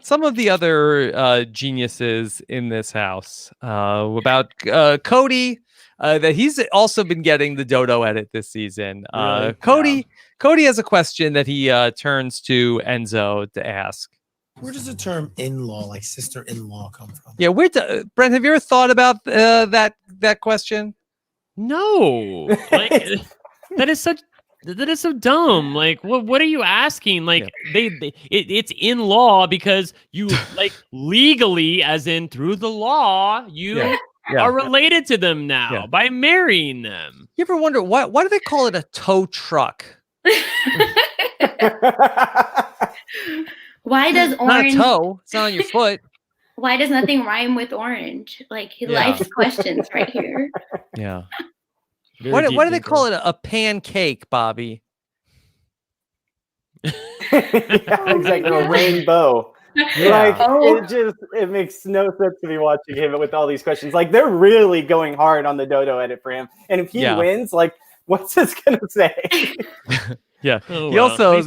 some of the other geniuses in this house, about Cody, that he's also been getting the dodo edit this season. Really? Cody has a question that he turns to Enzo to ask. Where does the term in-law, like sister-in-law, come from? Yeah, Brent, have you ever thought about that question? No. Like, that is so dumb. Like, what are you asking? Like, it's in law because you like legally, as in through the law, you are related to them now by marrying them. You ever wonder why do they call it a tow truck? Why does orange? Not a toe. It's not on your foot. Why does nothing rhyme with orange? Like life's questions right here. Yeah. Why do they call it a pancake, Bobby? Exactly, a rainbow. Yeah. Like, it makes no sense to be watching him with all these questions. Like, they're really going hard on the dodo edit for him. And if he wins, like, what's this gonna say? Yeah. He also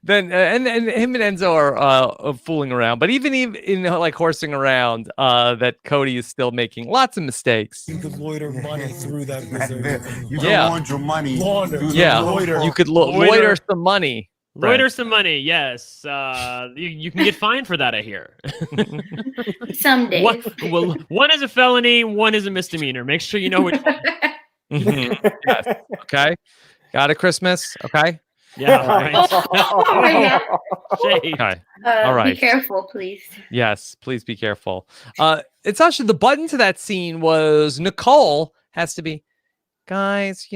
Then and him and Enzo are fooling around, but even in like horsing around, that Cody is still making lots of mistakes. You could loiter money through that reserve. You can launder money. Loiter. You could loiter some money. Loiter some money, yes. You can get fined for that, I hear. Some days. One is a felony, one is a misdemeanor. Make sure you know which one. Yes. Okay. Got it, Christmas. Okay. Yeah. Right. Okay. All right. Be careful, please. Yes, please be careful. It's actually the button to that scene was Nicole has to be guys,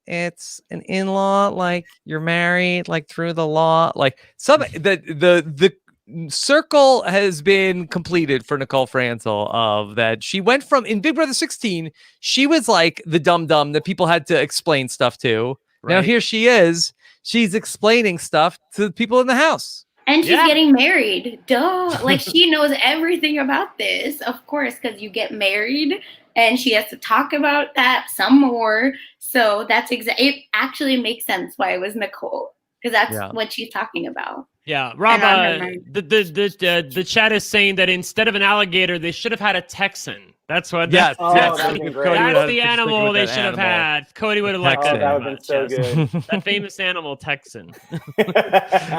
it's an in-law, like you're married, like through the law, like the circle has been completed for Nicole Franzel of that. She went from in Big Brother 16, she was like the dum-dum that people had to explain stuff to. Now Right. here she is. She's explaining stuff to the people in the house. And she's getting married. Duh. Like, she knows everything about this, of course, because you get married and she has to talk about that some more. So that's it actually makes sense why it was Nicole, because that's what she's talking about. Yeah, Rob, the chat is saying that instead of an alligator, they should have had a Texan. That's what. Yes, that's that's the animal they should have had. Cody would have liked that. That would have been so good. That famous animal, Texan.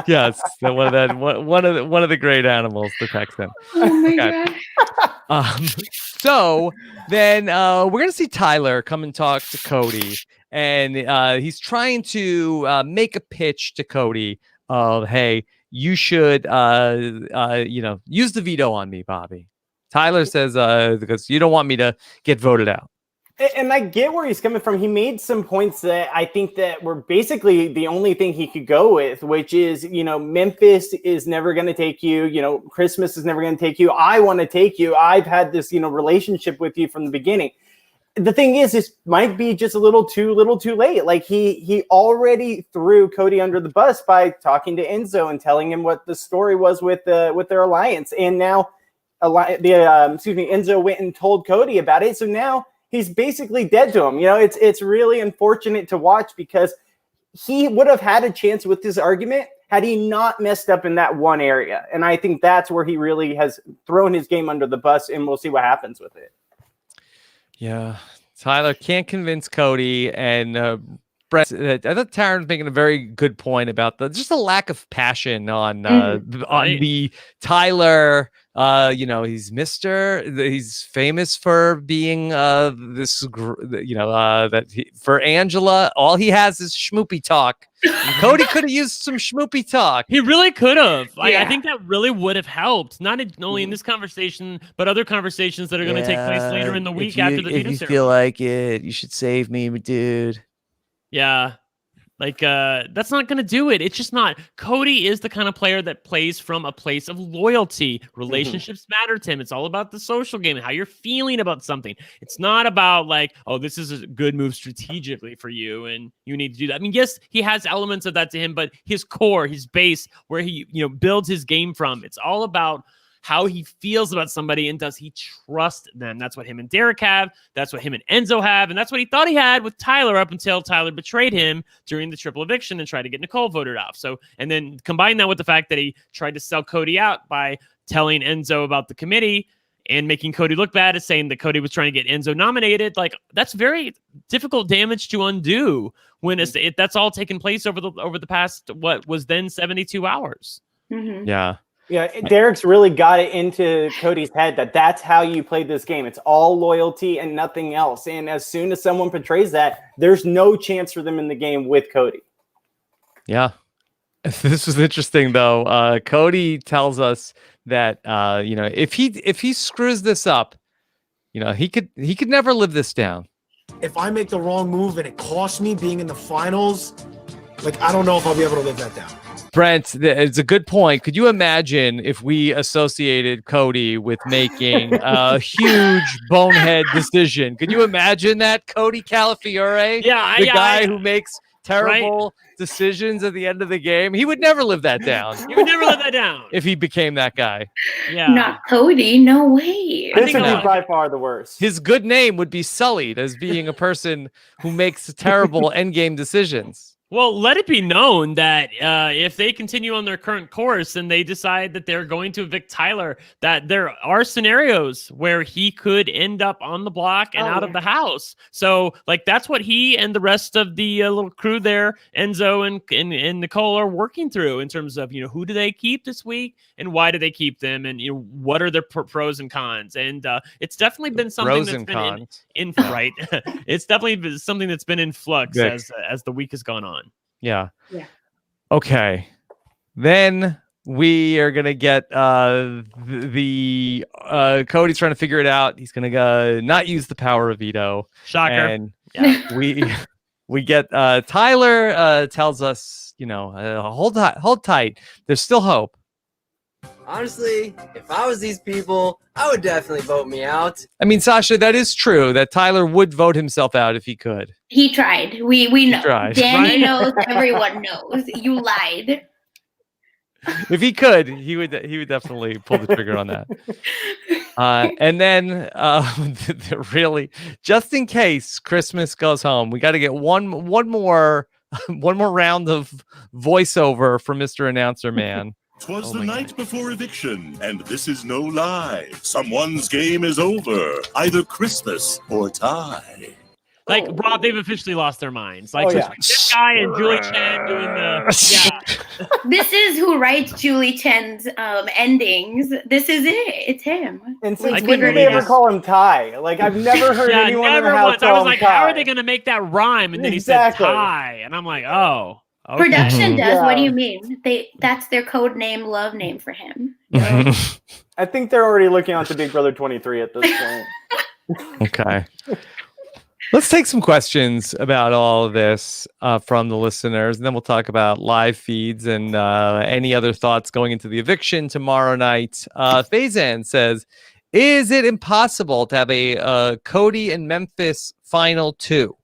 Yes, one of the great animals, the Texan. Oh my god. So then we're gonna see Tyler come and talk to Cody, and he's trying to make a pitch to Cody of, hey, you should use the veto on me, Bobby. Tyler says because you don't want me to get voted out. And I get where he's coming from. He made some points that I think that were basically the only thing he could go with, which is, Memphis is never going to take you. Christmas is never going to take you. I want to take you. I've had this, relationship with you from the beginning. The thing is, this might be just a little too late. Like he already threw Cody under the bus by talking to Enzo and telling him what the story was with their alliance. And now Enzo went and told Cody about it. So now he's basically dead to him. It's really unfortunate to watch because he would have had a chance with this argument had he not messed up in that one area. And I think that's where he really has thrown his game under the bus, and we'll see what happens with it. Yeah, Tyler can't convince Cody, and Brett. I thought Taron's making a very good point about just a lack of passion on the Tyler. He's famous for being for Angela, all he has is schmoopy talk. Cody could have used some schmoopy talk. He really could have. I think that really would have helped, not only in this conversation, but other conversations that are going to take place later in the week after the veto ceremony. If you feel like it, you should save me, dude. Yeah. That's not going to do it. It's just not. Cody is the kind of player that plays from a place of loyalty. Relationships matter to him. It's all about the social game and how you're feeling about something. It's not about this is a good move strategically for you and you need to do that. I mean, yes, he has elements of that to him, but his core, his base, where he builds his game from, it's all about how he feels about somebody and does he trust them. That's what him and Derek have. That's what him and Enzo have. And that's what he thought he had with Tyler up until Tyler betrayed him during the triple eviction and tried to get Nicole voted off. So, and then combine that with the fact that he tried to sell Cody out by telling Enzo about the committee and making Cody look bad, as saying that Cody was trying to get Enzo nominated. That's very difficult damage to undo when that's all taken place over the past, what was then 72 hours. Mm-hmm. Yeah. Yeah, Derek's really got it into Cody's head that's how you play this game. It's all loyalty and nothing else. And as soon as someone portrays that, there's no chance for them in the game with Cody. Yeah. This was interesting, though. Cody tells us that, if he screws this up, he could never live this down. If I make the wrong move and it costs me being in the finals, I don't know if I'll be able to live that down. Brent, it's a good point. Could you imagine if we associated Cody with making a huge bonehead decision? Could you imagine that? Cody Calafiore? Yeah, the guy who makes terrible decisions at the end of the game. He would never live that down. He would never live that down. If he became that guy. Yeah. Not Cody. No way. This would be by far the worst. His good name would be sullied as being a person who makes terrible endgame decisions. Well, let it be known that if they continue on their current course and they decide that they're going to evict Tyler, that there are snicerios where he could end up on the block and out of the house. So, that's what he and the rest of the little crew there, Enzo and Nicole, are working through in terms of, who do they keep this week and why do they keep them and, what are their pros and cons. And it's definitely been something that's been in right. It's definitely been something that's been in flux as the week has gone on. Yeah. Okay. Then we are gonna get the Cody's trying to figure it out. He's gonna not use the power of veto. Shocker. And Yeah. We get Tyler tells us, hold tight. There's still hope. Honestly, if I was these people, I would definitely vote me out. I mean, Sasha, that is true that Tyler would vote himself out if he could. He tried. We know. tried. Danny Right? knows. Everyone knows. You lied. If he could, he would definitely pull the trigger on that. And then really, just in case Christmas goes home, we got to get one more round of voiceover from Mr. Announcer Man. 'Twas the night before eviction, and this is no lie. Someone's game is over, either Christmas or tie. Like, Rob, they've officially lost their minds. Like, Oh, yeah. this guy and Julie Chen doing the... Yeah. This is who writes Julie Chen's endings. This is it. It's him. And I since when couldn't did they ever believe it. call him Ty? Like, I've never heard Yeah, anyone in never the house once. I call was him like, Ty. how are they going to make that rhyme? And then Exactly. he said Ty. And I'm like, oh. Okay. Production does. Yeah. What do you mean? That's their code name, love name for him. I think they're already looking on to Big Brother 23 at this point. Okay. Let's take some questions about all of this from the listeners, and then we'll talk about live feeds and any other thoughts going into the eviction tomorrow night. Faizan says, is it impossible to have a Cody and Memphis final 2?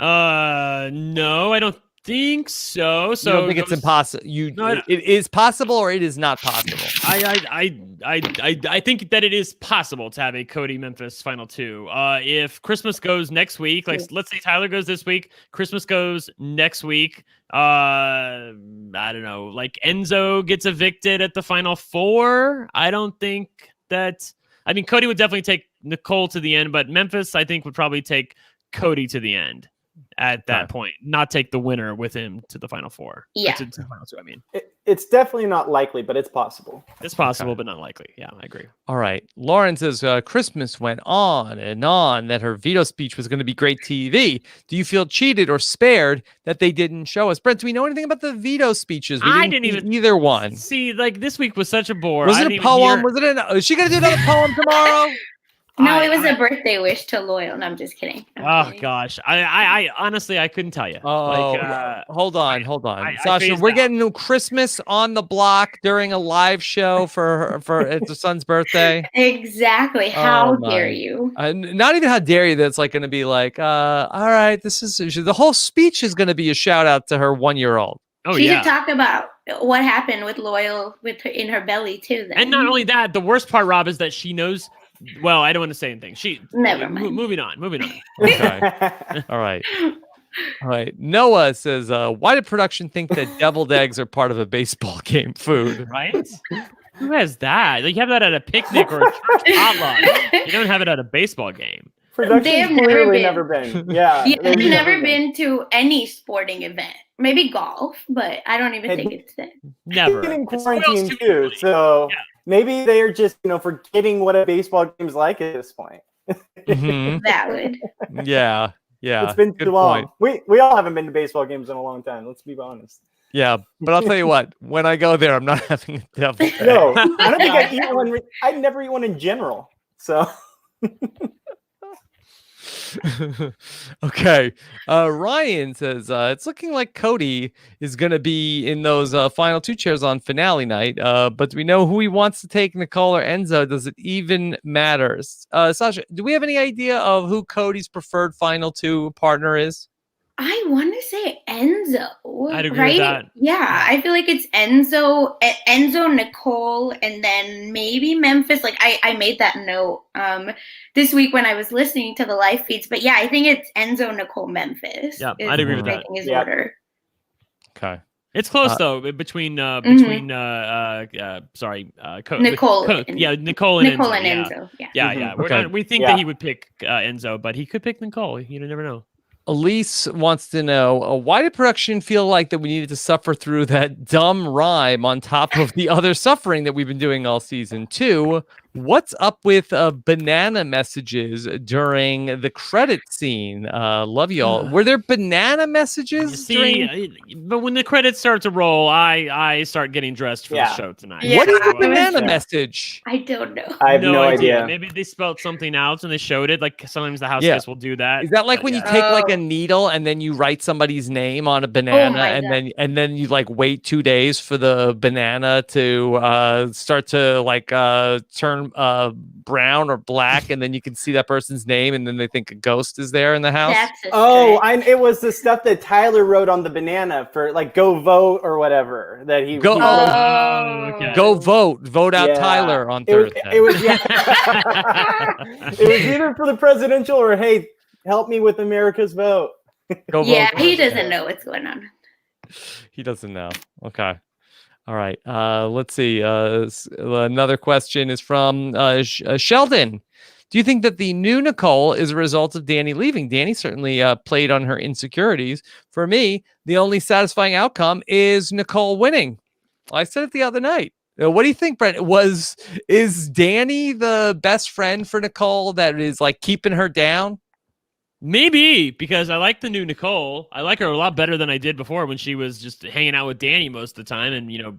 No, I don't think so. So You don't think it's impossible? It is possible, or it is not possible? I think that it is possible to have a Cody Memphis final 2. If Christmas goes next week, like let's say Tyler goes this week, Christmas goes next week. I don't know, like Enzo gets evicted at the final 4. I don't think that. I mean, Cody would definitely take Nicole to the end, but Memphis, I think, would probably take Cody to the end at that point, not take the winner with him to the final 4. Yeah. To the final 2, I mean. It's definitely not likely, but it's possible. It's possible, but not likely. Yeah, I agree. All right. Lauren says Christmas went on and on that her veto speech was going to be great TV. Do you feel cheated or spared that they didn't show us? Brent, do we know anything about the veto speeches? I didn't see even either one. See, like this week was such a bore. Was I it didn't a even poem? hear- Was it is she going to do another poem tomorrow? No, it was a birthday wish to Loyal. No, I'm just kidding. Oh gosh, I honestly I couldn't tell you. Oh, Like, hold on. I Sasha, phased we're out. getting Christmas on the block during a live show for it's her son's birthday. Exactly. How my. dare you? Not even how dare you. That's like going to be like, all right, this is the whole speech is going to be a shout out to her 1-year-old. Oh she yeah. should talk about what happened with Loyal with her, in her belly too. Then. And not only that, the worst part, Rob, is that she knows. Well, I don't want to say anything. Never mind. Moving on. Okay. All right. Noah says, why did production think that deviled eggs are part of a baseball game food? Right? Who has that? Like, you have that at a picnic or a church potluck. You don't have it at a baseball game. Production's They have clearly never never been. Yeah. Yeah, they've I've never been to any sporting event. Maybe golf, but I don't even think it's that. Never. Been in It's quarantine spoils too, too so Yeah. maybe they are just forgetting what a baseball game's like at this point. Mhm. Valid. Yeah. It's been Good too long. point. We all haven't been to baseball games in a long time. Let's be honest. Yeah, but I'll tell you what. When I go there, I'm not having a deviled egg. No, I don't think I'd eat one. I'd never eat one in general. So Okay. Ryan says it's looking like Cody is going to be in those final 2 chairs on finale night. But do we know who he wants to take, Nicole or Enzo? Does it even matter? Sasha, do we have any idea of who Cody's preferred final 2 partner is? I want to say Enzo. I'd agree right? with that. Yeah, I feel like it's Enzo, Nicole, and then maybe Memphis. Like I made that note this week when I was listening to the live feeds. But yeah, I think it's Enzo, Nicole, Memphis. Yeah, I'd agree with that. I think is Yeah. order. Okay. It's close though between Nicole Nicole and- yeah, Nicole and Nicole Enzo. and yeah. Enzo. Yeah. Yeah, Mhm. yeah. Okay. We think Yeah. that he would pick Enzo, but he could pick Nicole. You never know. Elise wants to know why did production feel like that we needed to suffer through that dumb rhyme on top of the other suffering that we've been doing all season? 2, What's up with banana messages during the credit scene? Love y'all. Were there banana messages? But when the credits start to roll, I start getting dressed for the show tonight. What is the banana message? I don't know. I have no idea. Maybe they spelled something out and they showed it. Like sometimes the house Yeah. guests will do that. Is that like But when yeah. you take like a needle and then you write somebody's name on a banana and then you like wait 2 days for the banana to start to like turn brown or black, and then you can see that person's name, and then they think a ghost is there in the house? It was the stuff that Tyler wrote on the banana for like go vote or whatever that he Go vote out Tyler on Thursday. It was either for the presidential or hey, help me with America's vote. Go Yeah, vote. he doesn't know what's going on. He doesn't know. Okay. All right. Let's see. Another question is from Sheldon. Do you think that the new Nicole is a result of Danny leaving? Danny certainly played on her insecurities. For me, the only satisfying outcome is Nicole winning. I said it the other night. What do you think, Brent? Is Danny the best friend for Nicole that is like keeping her down? Maybe, because I like the new Nicole. I like her a lot better than I did before when she was just hanging out with Danny most of the time and,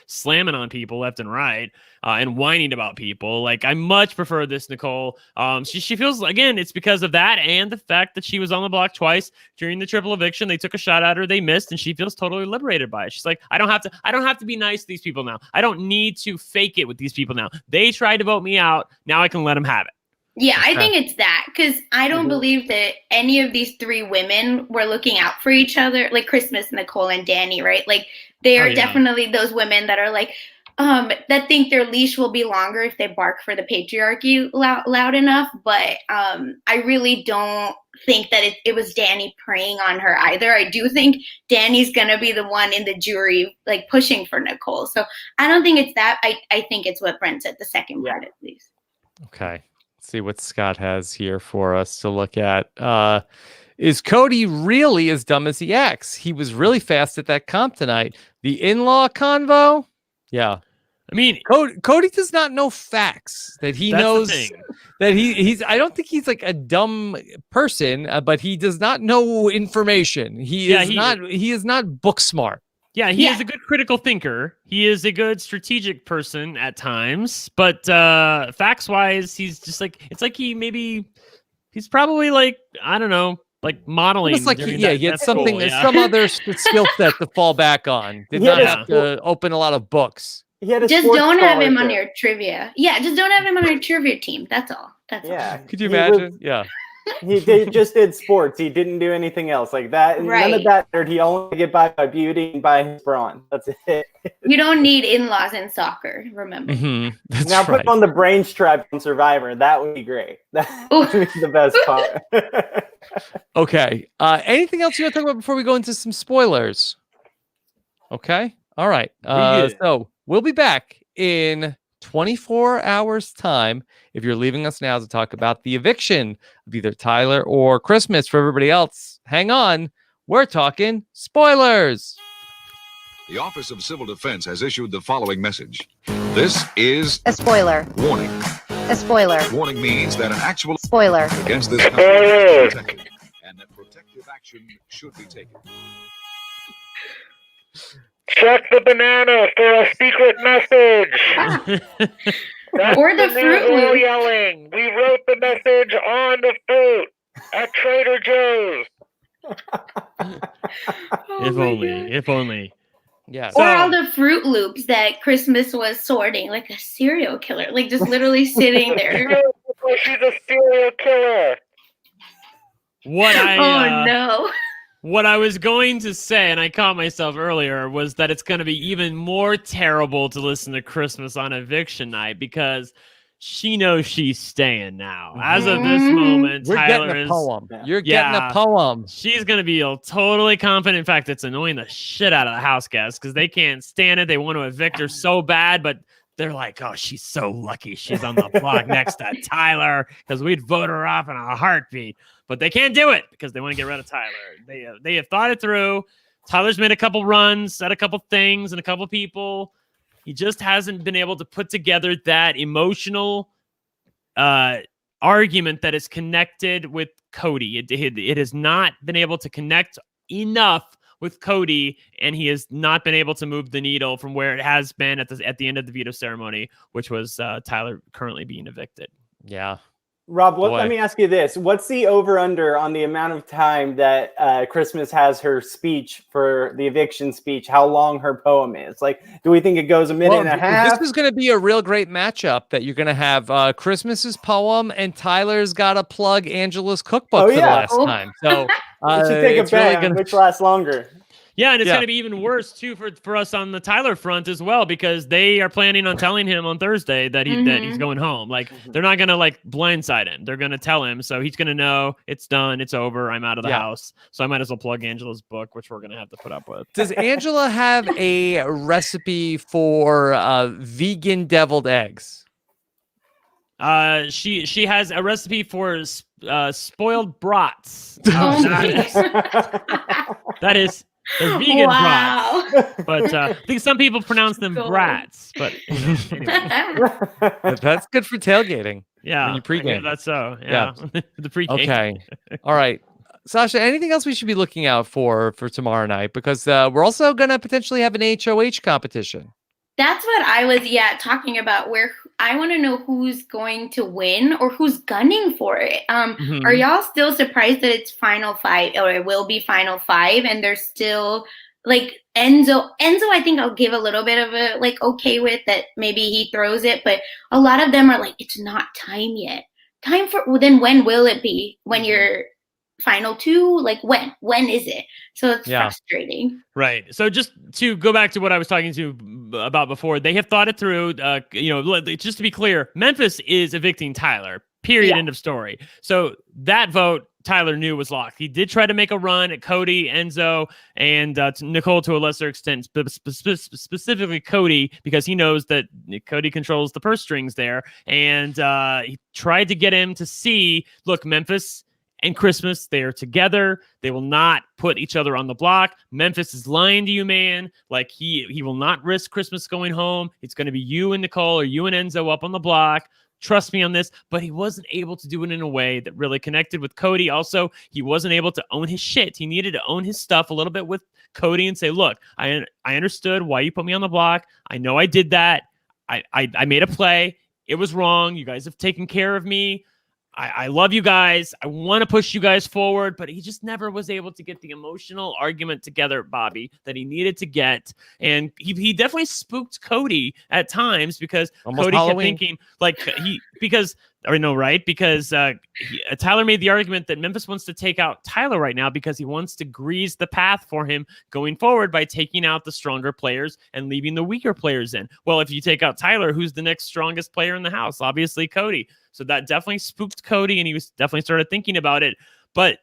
slamming on people left and right and whining about people. Like, I much prefer this Nicole. She feels, again, it's because of that and the fact that she was on the block twice during the triple eviction. They took a shot at her, they missed, and she feels totally liberated by it. She's like, I don't have to be nice to these people now. I don't need to fake it with these people now. They tried to vote me out. Now I can let them have it. Yeah, I think it's that because I don't believe that any of these three women were looking out for each other, like Christmas, Nicole, and Danny, right? Like they are definitely those women that are like, that think their leash will be longer if they bark for the patriarchy loud enough. But I really don't think that it was Danny preying on her either. I do think Danny's gonna be the one in the jury, like pushing for Nicole. So I don't think it's that. I think it's what Brent said, the second part at least. Okay. See what Scott has here for us to look at. Is Cody really as dumb as he acts? He was really fast at that comp tonight. The in-law convo? Yeah. I mean, Cody does not know facts that he knows that he's I don't think he's like a dumb person, but he does not know information. He is not book smart. Yeah, he is a good critical thinker. He is a good strategic person at times, but facts-wise, he's just like he's probably like, I don't know, like modeling. It's like he had something, some other skill set to fall back on. Did not have to open a lot of books. Just don't have him on your trivia. Yeah, just don't have him on your trivia team. That's all. That's all. Could you imagine? He just did sports. He didn't do anything else like that. None of that. He only get by beauty and by his brawn. That's it. You don't need in-laws in soccer. Remember. Mm-hmm. Now put on the brain strap on Survivor. That would be great. That would be the best part. Okay. Anything else you want to talk about before we go into some spoilers? Okay. All right. So we'll be back in 24 hours time if you're leaving us now to talk about the eviction of either Tyler or Christmas. For everybody else, hang on, we're talking spoilers. The Office of Civil Defense has issued the following message. This is a spoiler. Warning. A spoiler. Warning means that an actual spoiler against this country is protected, and that protective action should be taken. Check the banana for a secret message. That's or the fruit loop. Yelling. We wrote the message on the fruit at Trader Joe's. If only. Yeah. Or all the Fruit Loops that Christmas was sorting, like a serial killer, like just literally sitting there. She's a serial killer. What I was going to say, and I caught myself earlier, was that it's going to be even more terrible to listen to Christmas on eviction night because she knows she's staying now. As of this moment, we're Tyler getting a is, poem. You're getting a poem. She's going to be totally confident. In fact, it's annoying the shit out of the house guests because they can't stand it. They want to evict her so bad, but they're like, oh, she's so lucky she's on the block next to Tyler because we'd vote her off in a heartbeat. But they can't do it because they want to get rid of Tyler. They have thought it through. Tyler's made a couple runs, said a couple things, and a couple people. He just hasn't been able to put together that emotional argument that is connected with Cody. It has not been able to connect enough with Cody, and he has not been able to move the needle from where it has been at the end of the veto ceremony, which was Tyler currently being evicted. Yeah. Rob, let me ask you this. What's the over-under on the amount of time that Christmas has her speech for the eviction speech, how long her poem is? Like, do we think it goes a minute and a half? This is going to be a real great matchup that you're going to have Christmas's poem, and Tyler's got to plug Angela's cookbook for the last time. So we should take a bet on which lasts longer. Yeah, and it's going to be even worse, too, for us on the Tyler front as well, because they are planning on telling him on Thursday that he's going home. Like, they're not going to, like, blindside him. They're going to tell him, so he's going to know it's done, it's over, I'm out of the house. So I might as well plug Angela's book, which we're going to have to put up with. Does Angela have a recipe for vegan deviled eggs? She has a recipe for spoiled brats. That is... They're vegan brats, but I think some people pronounce them brats. But anyway. That's good for tailgating. Yeah, when you pregame. That's so. Yeah, the pregame. Okay, all right, Sasha. Anything else we should be looking out for tomorrow night? Because we're also going to potentially have an HOH competition. That's what I was talking about, where I want to know who's going to win or who's gunning for it. Are y'all still surprised that it's Final 5 or it will be Final 5 and there's still like Enzo, I think I'll give a little bit of a like okay with that, maybe he throws it, but a lot of them are like, it's not time yet. Time for, well, then when will it be? When you're Final 2? Like when is it? So it's frustrating. Right. So just to go back to what I was talking to about before, they have thought it through. Just to be clear, Memphis is evicting Tyler. Period. End of story. So that vote, Tyler knew was locked. He did try to make a run at Cody, Enzo, and Nicole to a lesser extent, specifically Cody, because he knows that Cody controls the purse strings there. And he tried to get him to see, look, Memphis and Christmas, they are together. They will not put each other on the block. Memphis is lying to you, man. Like, he will not risk Christmas going home. It's going to be you and Nicole or you and Enzo up on the block. Trust me on this. But he wasn't able to do it in a way that really connected with Cody. Also, he wasn't able to own his shit. He needed to own his stuff a little bit with Cody and say, look, I understood why you put me on the block. I know I did that. I made a play. It was wrong. You guys have taken care of me. I love you guys. I want to push you guys forward, but he just never was able to get the emotional argument together, Bobby, that he needed to get. And he definitely spooked Cody at times because Almost Cody Halloween. kept thinking because Tyler made the argument that Memphis wants to take out Tyler right now because he wants to grease the path for him going forward by taking out the stronger players and leaving the weaker players in. Well, if you take out Tyler, who's the next strongest player in the house? Obviously, Cody. So that definitely spooked Cody, and he was definitely started thinking about it. But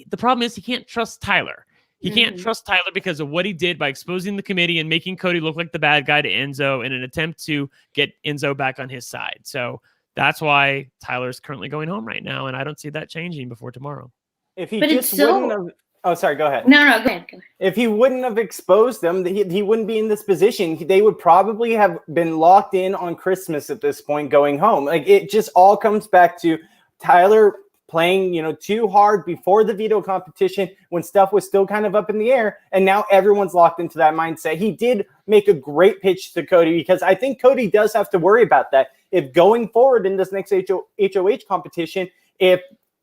the problem is he can't trust Tyler. He can't trust Tyler because of what he did by exposing the committee and making Cody look like the bad guy to Enzo in an attempt to get Enzo back on his side. So that's why Tyler's currently going home right now, and I don't see that changing before tomorrow. If he wouldn't have... Oh, sorry, go ahead. No, go ahead. If he wouldn't have exposed them, he wouldn't be in this position. They would probably have been locked in on Christmas at this point going home. Like, it just all comes back to Tyler playing, too hard before the veto competition when stuff was still kind of up in the air. And now everyone's locked into that mindset. He did make a great pitch to Cody because I think Cody does have to worry about that. If going forward in this next HOH competition, if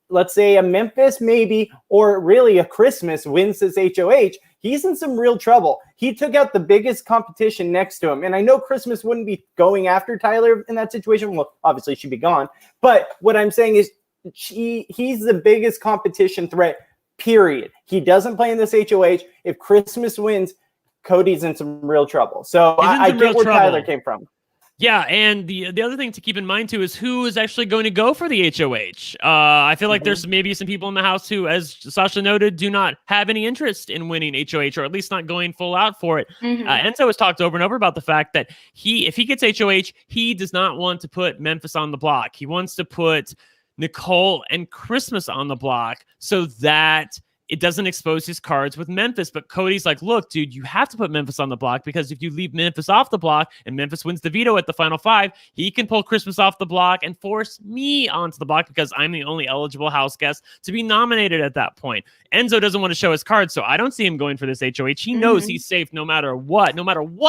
let's say a Memphis maybe, or really a Christmas wins this HOH, he's in some real trouble. He took out the biggest competition next to him. And I know Christmas wouldn't be going after Tyler in that situation. Well, obviously she'd be gone. But what I'm saying is he's the biggest competition threat, period. He doesn't play in this HOH. If Christmas wins, Cody's in some real trouble. So I get where Tyler came from. Yeah, and the other thing to keep in mind, too, is who is actually going to go for the HOH. I feel like there's maybe some people in the house who, as Sasha noted, do not have any interest in winning HOH, or at least not going full out for it. Enzo has talked over and over about the fact that if he gets HOH, he does not want to put Memphis on the block. He wants to put Nicole and Christmas on the block so that it doesn't expose his cards with Memphis. But Cody's like, look, dude, you have to put Memphis on the block, because if you leave Memphis off the block and Memphis wins the veto at the final 5, he can pull Christmas off the block and force me onto the block, because I'm the only eligible house guest to be nominated at that point. Enzo doesn't want to show his cards, so I don't see him going for this HOH. He knows he's safe no matter what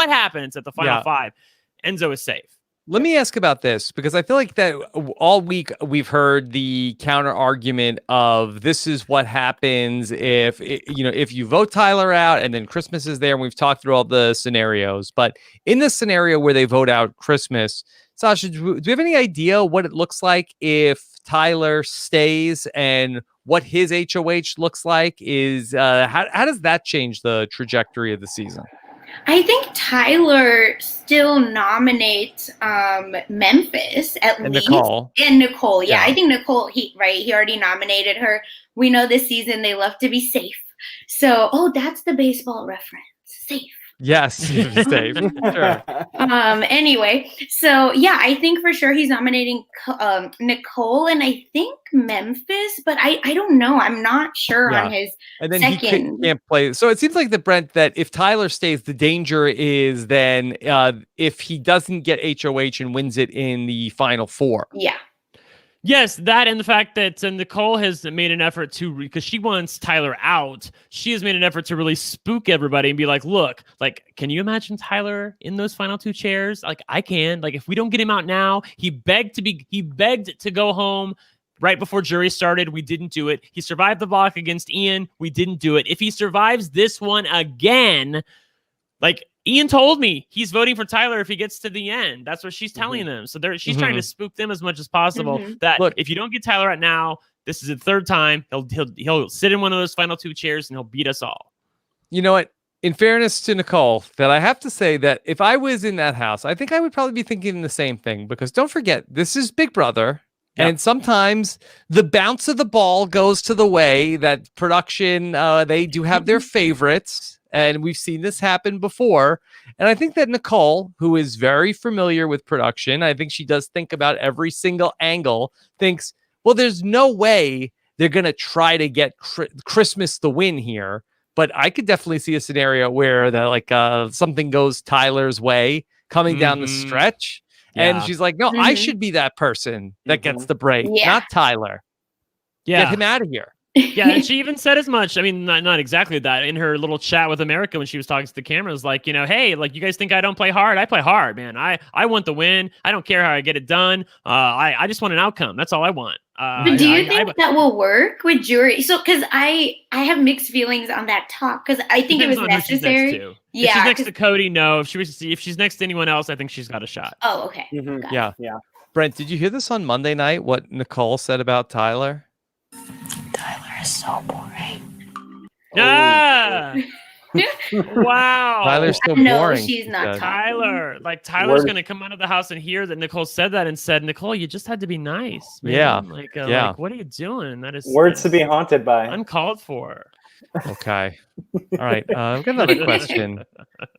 happens at the final 5. Enzo is safe. Let me ask about this, because I feel like that all week we've heard the counter argument of this is what happens if you vote Tyler out and then Christmas is there, and we've talked through all the scenarios. But in this scenario where they vote out Christmas, Sasha, do you have any idea what it looks like if Tyler stays, and what his HOH looks like? Is how does that change the trajectory of the season? I think Tyler still nominates Memphis at least. Nicole. And Nicole. Yeah, I think Nicole, he already nominated her. We know this season they love to be safe. So, that's the baseball reference. Safe. Yes, safe. Sure. Anyway, so yeah, I think for sure he's nominating Nicole, and I think Memphis, but I don't know. I'm not sure on his and then second. he can't play. So it seems like Brent, that if Tyler stays, the danger is then if he doesn't get HOH and wins it in the final 4. Yeah. Yes, that, and the fact that Nicole has made an effort to, because she wants Tyler out, she has made an effort to really spook everybody and be like, look, like, can you imagine Tyler in those final 2 chairs? Like, I can. Like, if we don't get him out now, he begged to go home right before jury started. We didn't do it. He survived the block against Ian. We didn't do it. If he survives this one again, like, Ian told me he's voting for Tyler if he gets to the end. That's what she's telling them. So she's trying to spook them as much as possible. That look, if you don't get Tyler out now, this is the 3rd time. He'll sit in one of those final 2 chairs and he'll beat us all. You know what? In fairness to Nicole, that I have to say that if I was in that house, I think I would probably be thinking the same thing, because don't forget, this is Big Brother. Yep. And sometimes the bounce of the ball goes to the way that production, they do have their favorites. And we've seen this happen before. And I think that Nicole, who is very familiar with production, I think she does think about every single angle, thinks, well, there's no way they're going to try to get Christmas the win here. But I could definitely see a scenario where something goes Tyler's way coming down the stretch. Yeah. And she's like, no, I should be that person that gets the break, not Tyler. Get him out of here. Yeah, and she even said as much. I mean, not exactly that in her little chat with America when she was talking to the cameras, like, hey, like, you guys think I don't play hard? I play hard, man. I want the win. I don't care how I get it done. I just want an outcome. That's all I want. But do you think that will work with jury? So, because I have mixed feelings on that talk, because I think it was necessary. Yeah, if she's next to Cody, no. If she's next to anyone else, I think she's got a shot. Oh, okay. Yeah. Brent, did you hear this on Monday night? What Nicole said about Tyler? Tyler is so boring. Ah! Wow. Tyler's so no, boring. She's not Tyler. Like, Tyler's going to come out of the house and hear that Nicole said that and said, Nicole, you just had to be nice, man. Yeah. Like, what are you doing? That is words to be haunted by. Uncalled for. Okay. All right. I've got another question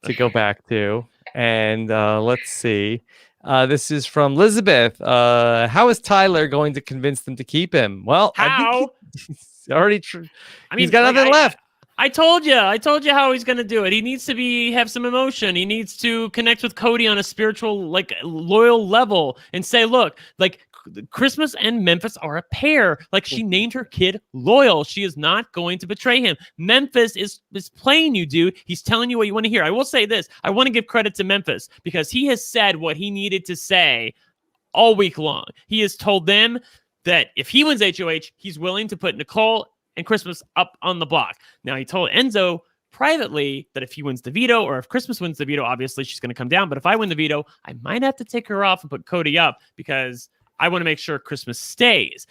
to go back to. And let's see. This is from Elizabeth. How is Tyler going to convince them to keep him? Well, how? I think he's already he's got nothing left. I told you how he's going to do it. He needs to have some emotion. He needs to connect with Cody on a spiritual, like, loyal level and say, look, like, Christmas and Memphis are a pair. Like, she named her kid Loyal. She is not going to betray him. Memphis is playing you, dude. He's telling you what you want to hear. I will say this. I want to give credit to Memphis because he has said what he needed to say all week long. He has told them that if he wins HOH, he's willing to put Nicole and Christmas up on the block. Now, he told Enzo privately that if he wins the veto, or if Christmas wins the veto, obviously she's going to come down. But if I win the veto, I might have to take her off and put Cody up because I want to make sure Christmas stays.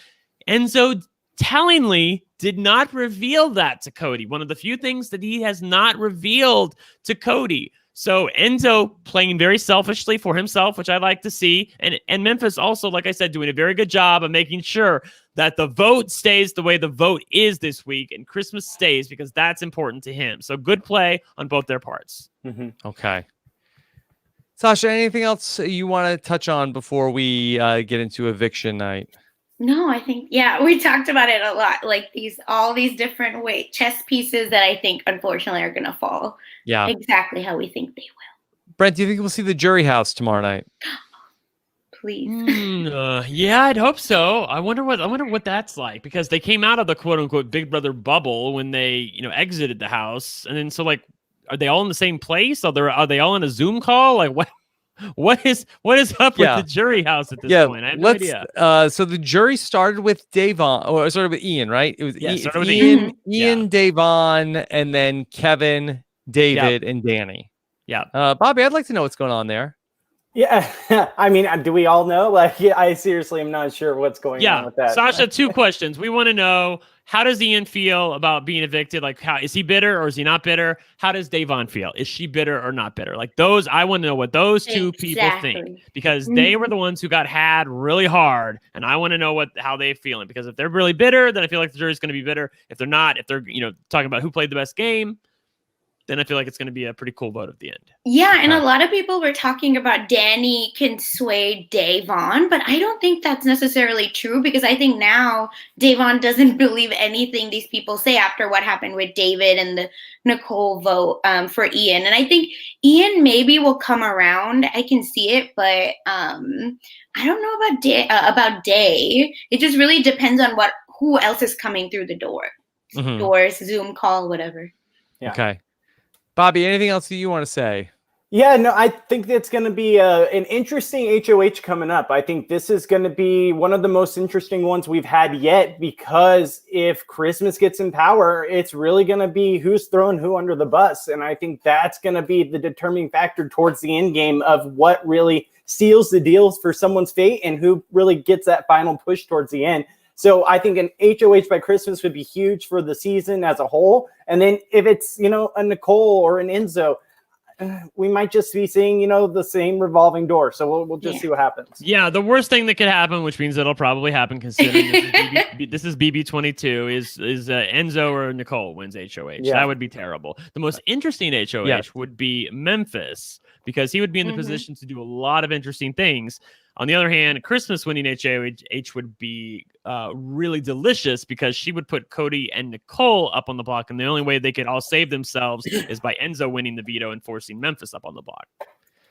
Enzo tellingly did not reveal that to Cody. One of the few things that he has not revealed to Cody. So Enzo playing very selfishly for himself, which I like to see. And Memphis also, like I said, doing a very good job of making sure that the vote stays the way the vote is this week and Christmas stays because that's important to him. So good play on both their parts. Okay. Sasha, anything else you want to touch on before we get into eviction night? No, I think we talked about it a lot. Like all these different chess pieces that I think unfortunately are gonna fall. Yeah. Exactly how we think they will. Brent, do you think we'll see the Jury House tomorrow night? Please. Yeah, I'd hope so. I wonder what that's like, because they came out of the quote unquote Big Brother bubble when they, exited the house. And then so like, are they all in the same place? Are they all in a Zoom call? Like what is up with the Jury House at this point? I have no idea. So the jury started with Davon, or started with Ian, right? It was Ian, Davon, and then Kevin, David, and Danny. Yeah. Bobby, I'd like to know what's going on there. Yeah, I mean, do we all know? Like, I seriously am not sure what's going on with that. Sasha, 2 questions. We want to know, how does Ian feel about being evicted? Like, how is he bitter or is he not bitter? How does Davon feel? Is she bitter or not bitter? Like those, I want to know what those 2 people think, because they were the ones who got had really hard, and I want to know how they're feeling. Because if they're really bitter, then I feel like the jury's going to be bitter. If they're not, if they're talking about who played the best game, then I feel like it's going to be a pretty cool vote at the end. Yeah, and a lot of people were talking about Danny can sway Davon, but I don't think that's necessarily true, because I think now Davon doesn't believe anything these people say after what happened with David and the Nicole vote for Ian. And I think Ian maybe will come around. I can see it, but I don't know about Day. It just really depends on who else is coming through the door. Doors, Zoom call, whatever. Yeah. Okay. Bobby, anything else that you want to say? Yeah, no, I think it's going to be an interesting HOH coming up. I think this is going to be one of the most interesting ones we've had yet, because if Christmas gets in power, it's really going to be who's throwing who under the bus. And I think that's going to be the determining factor towards the end game of what really seals the deals for someone's fate and who really gets that final push towards the end. So I think an HOH by Christmas would be huge for the season as a whole. And then if it's, a Nicole or an Enzo, we might just be seeing, the same revolving door. So we'll just see what happens. Yeah, the worst thing that could happen, which means it'll probably happen considering this is BB22, is Enzo or Nicole wins HOH. Yeah. That would be terrible. The most interesting HOH would be Memphis, because he would be in the position to do a lot of interesting things. On the other hand, Christmas winning HOH would be really delicious, because she would put Cody and Nicole up on the block, and the only way they could all save themselves is by Enzo winning the veto and forcing Memphis up on the block.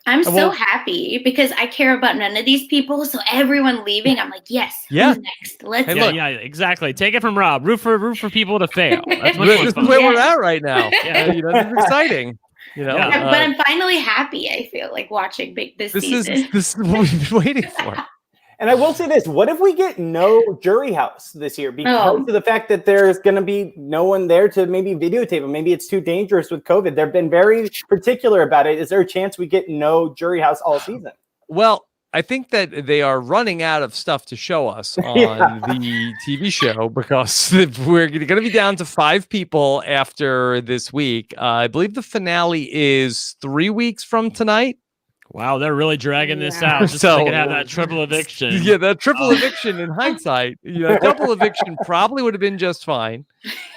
I'm so happy, because I care about none of these people. So everyone leaving, I'm like, yes, who's next? Let's go. Yeah, exactly. Take it from Rob. Root for people to fail. That's this is where we're at right now. Yeah, this is exciting. But I'm finally happy. I feel like watching this season. This is what we've been waiting for. And I will say this: what if we get no Jury House this year because of the fact that there's going to be no one there to maybe videotape them? Maybe it's too dangerous with COVID. They've been very particular about it. Is there a chance we get no Jury House all season? Well, I think that they are running out of stuff to show us on the TV show, because we're going to be down to 5 people after this week. I believe the finale is 3 weeks from tonight. Wow, they're really dragging this out just so they can have that triple eviction. Yeah, that triple eviction in hindsight. Double eviction probably would have been just fine.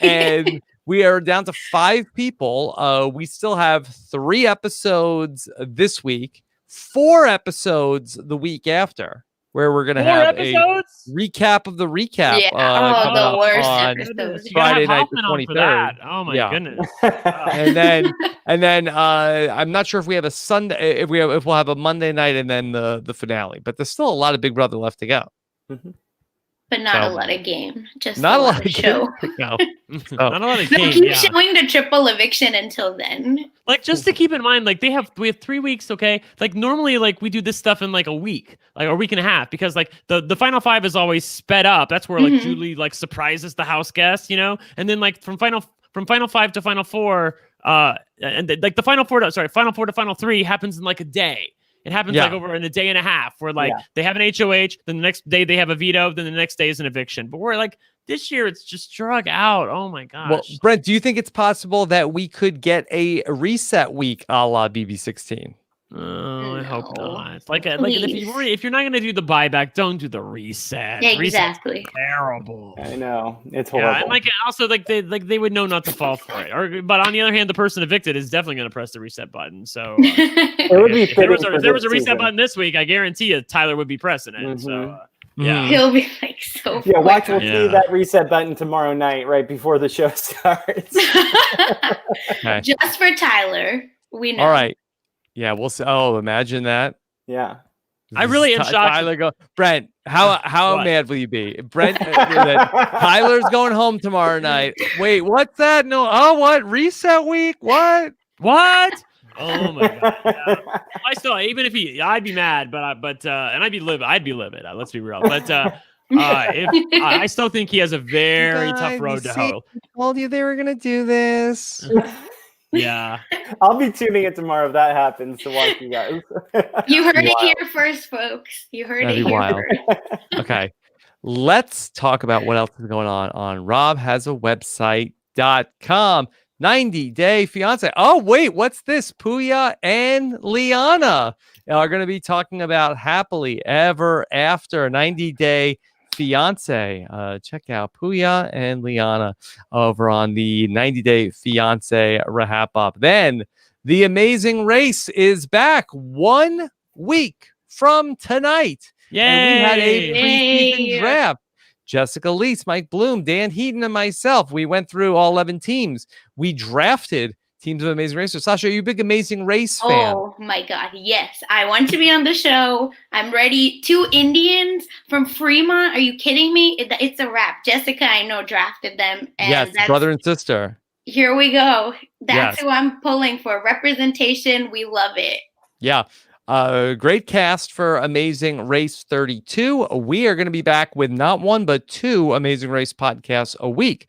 And we are down to 5 people. We still have 3 episodes this week, 4 episodes the week after, where we're going to have a recap of the recap. Yeah, the worst on episodes. Friday night, the 23rd. Oh my goodness! and then I'm not sure if we have a Sunday, if we'll have a Monday night, and then the finale. But there's still a lot of Big Brother left to go. But not a lot of game. Just not a lot of show. No. Not a lot of game. Keep showing the triple eviction until then. Like, just to keep in mind, like we have 3 weeks, okay? Like normally, like we do this stuff in like a week, like a week and a half, because like the final 5 is always sped up. That's where like Julie like surprises the house guests, and then like from final 5 to final 4, and like the final 4 to final 3 happens in like a day. It happens like over in a day and a half, where like they have an HOH, then the next day they have a veto, then the next day is an eviction. But we're like, this year it's just drug out. Oh my gosh. Well, Brent, do you think it's possible that we could get a reset week a la BB16? I hope not. Like if you're not going to do the buyback, don't do the reset. Yeah, exactly. Reset's terrible. I know, it's horrible. Yeah, and like also like they would know not to fall for it. But on the other hand, the person evicted is definitely going to press the reset button. So it would be if there was a reset button this week, I guarantee you Tyler would be pressing it. So Yeah. He'll be like so. Yeah, watch. We'll Yeah. see that reset button tomorrow night, right before the show starts. Okay. Just for Tyler, we know. All right. Yeah, we'll see. Oh, imagine that. Yeah. I really am shocked. Tyler go, Brent, how What? mad will you be? Brent, that Tyler's going home tomorrow night. Wait, what's that? No, what? Reset week? What? What? Oh my god! Yeah. I still, even if I'd be mad, and I'd be livid. Let's be real. But I still think he has a very tough road to hoe. I told you they were gonna do this. Yeah. I'll be tuning in tomorrow if that happens to watch you guys. You heard it here first, folks. You heard That'd it be here wild. first. Okay. Let's talk about what else is going on robhasawebsite.com. 90-Day Fiance. Oh, wait, what's this? Puya and Liana are going to be talking about Happily Ever After 90-Day Fiance. Check out Puya and Liana over on the 90-Day Fiance wrap up. Then The Amazing Race is back 1 week from tonight. Yay! And we had a preseason Yay! draft. Jessica Leese, Mike Bloom, Dan Heaton, and myself. We went through all 11 teams. We drafted teams of Amazing Race. So, Sasha, are you a big Amazing Race fan? Oh my God, yes. I want to be on the show. I'm ready. 2 Indians from Fremont. Are you kidding me? It's a wrap. Jessica, I know, drafted them. And Yes, brother and sister. Here we go. That's Yes. who I'm pulling for. Representation. We love it. Yeah. Great cast for Amazing Race 32. We are going to be back with not 1, but 2 Amazing Race podcasts a week,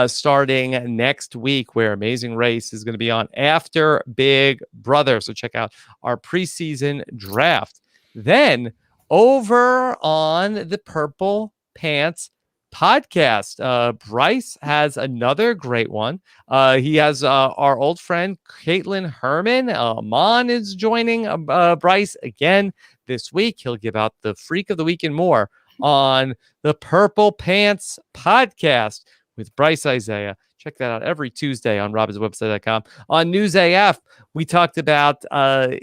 starting next week, where Amazing Race is going to be on after Big Brother. So check out our preseason draft. Then over on the Purple Pants podcast, Bryce has another great one. He has our old friend Caitlin Herman. Mon is joining Bryce again this week. He'll give out the Freak of the Week and more on the Purple Pants podcast with Bryce Isaiah. Check that out every Tuesday on robbinswebsite.com. On News AF, we talked about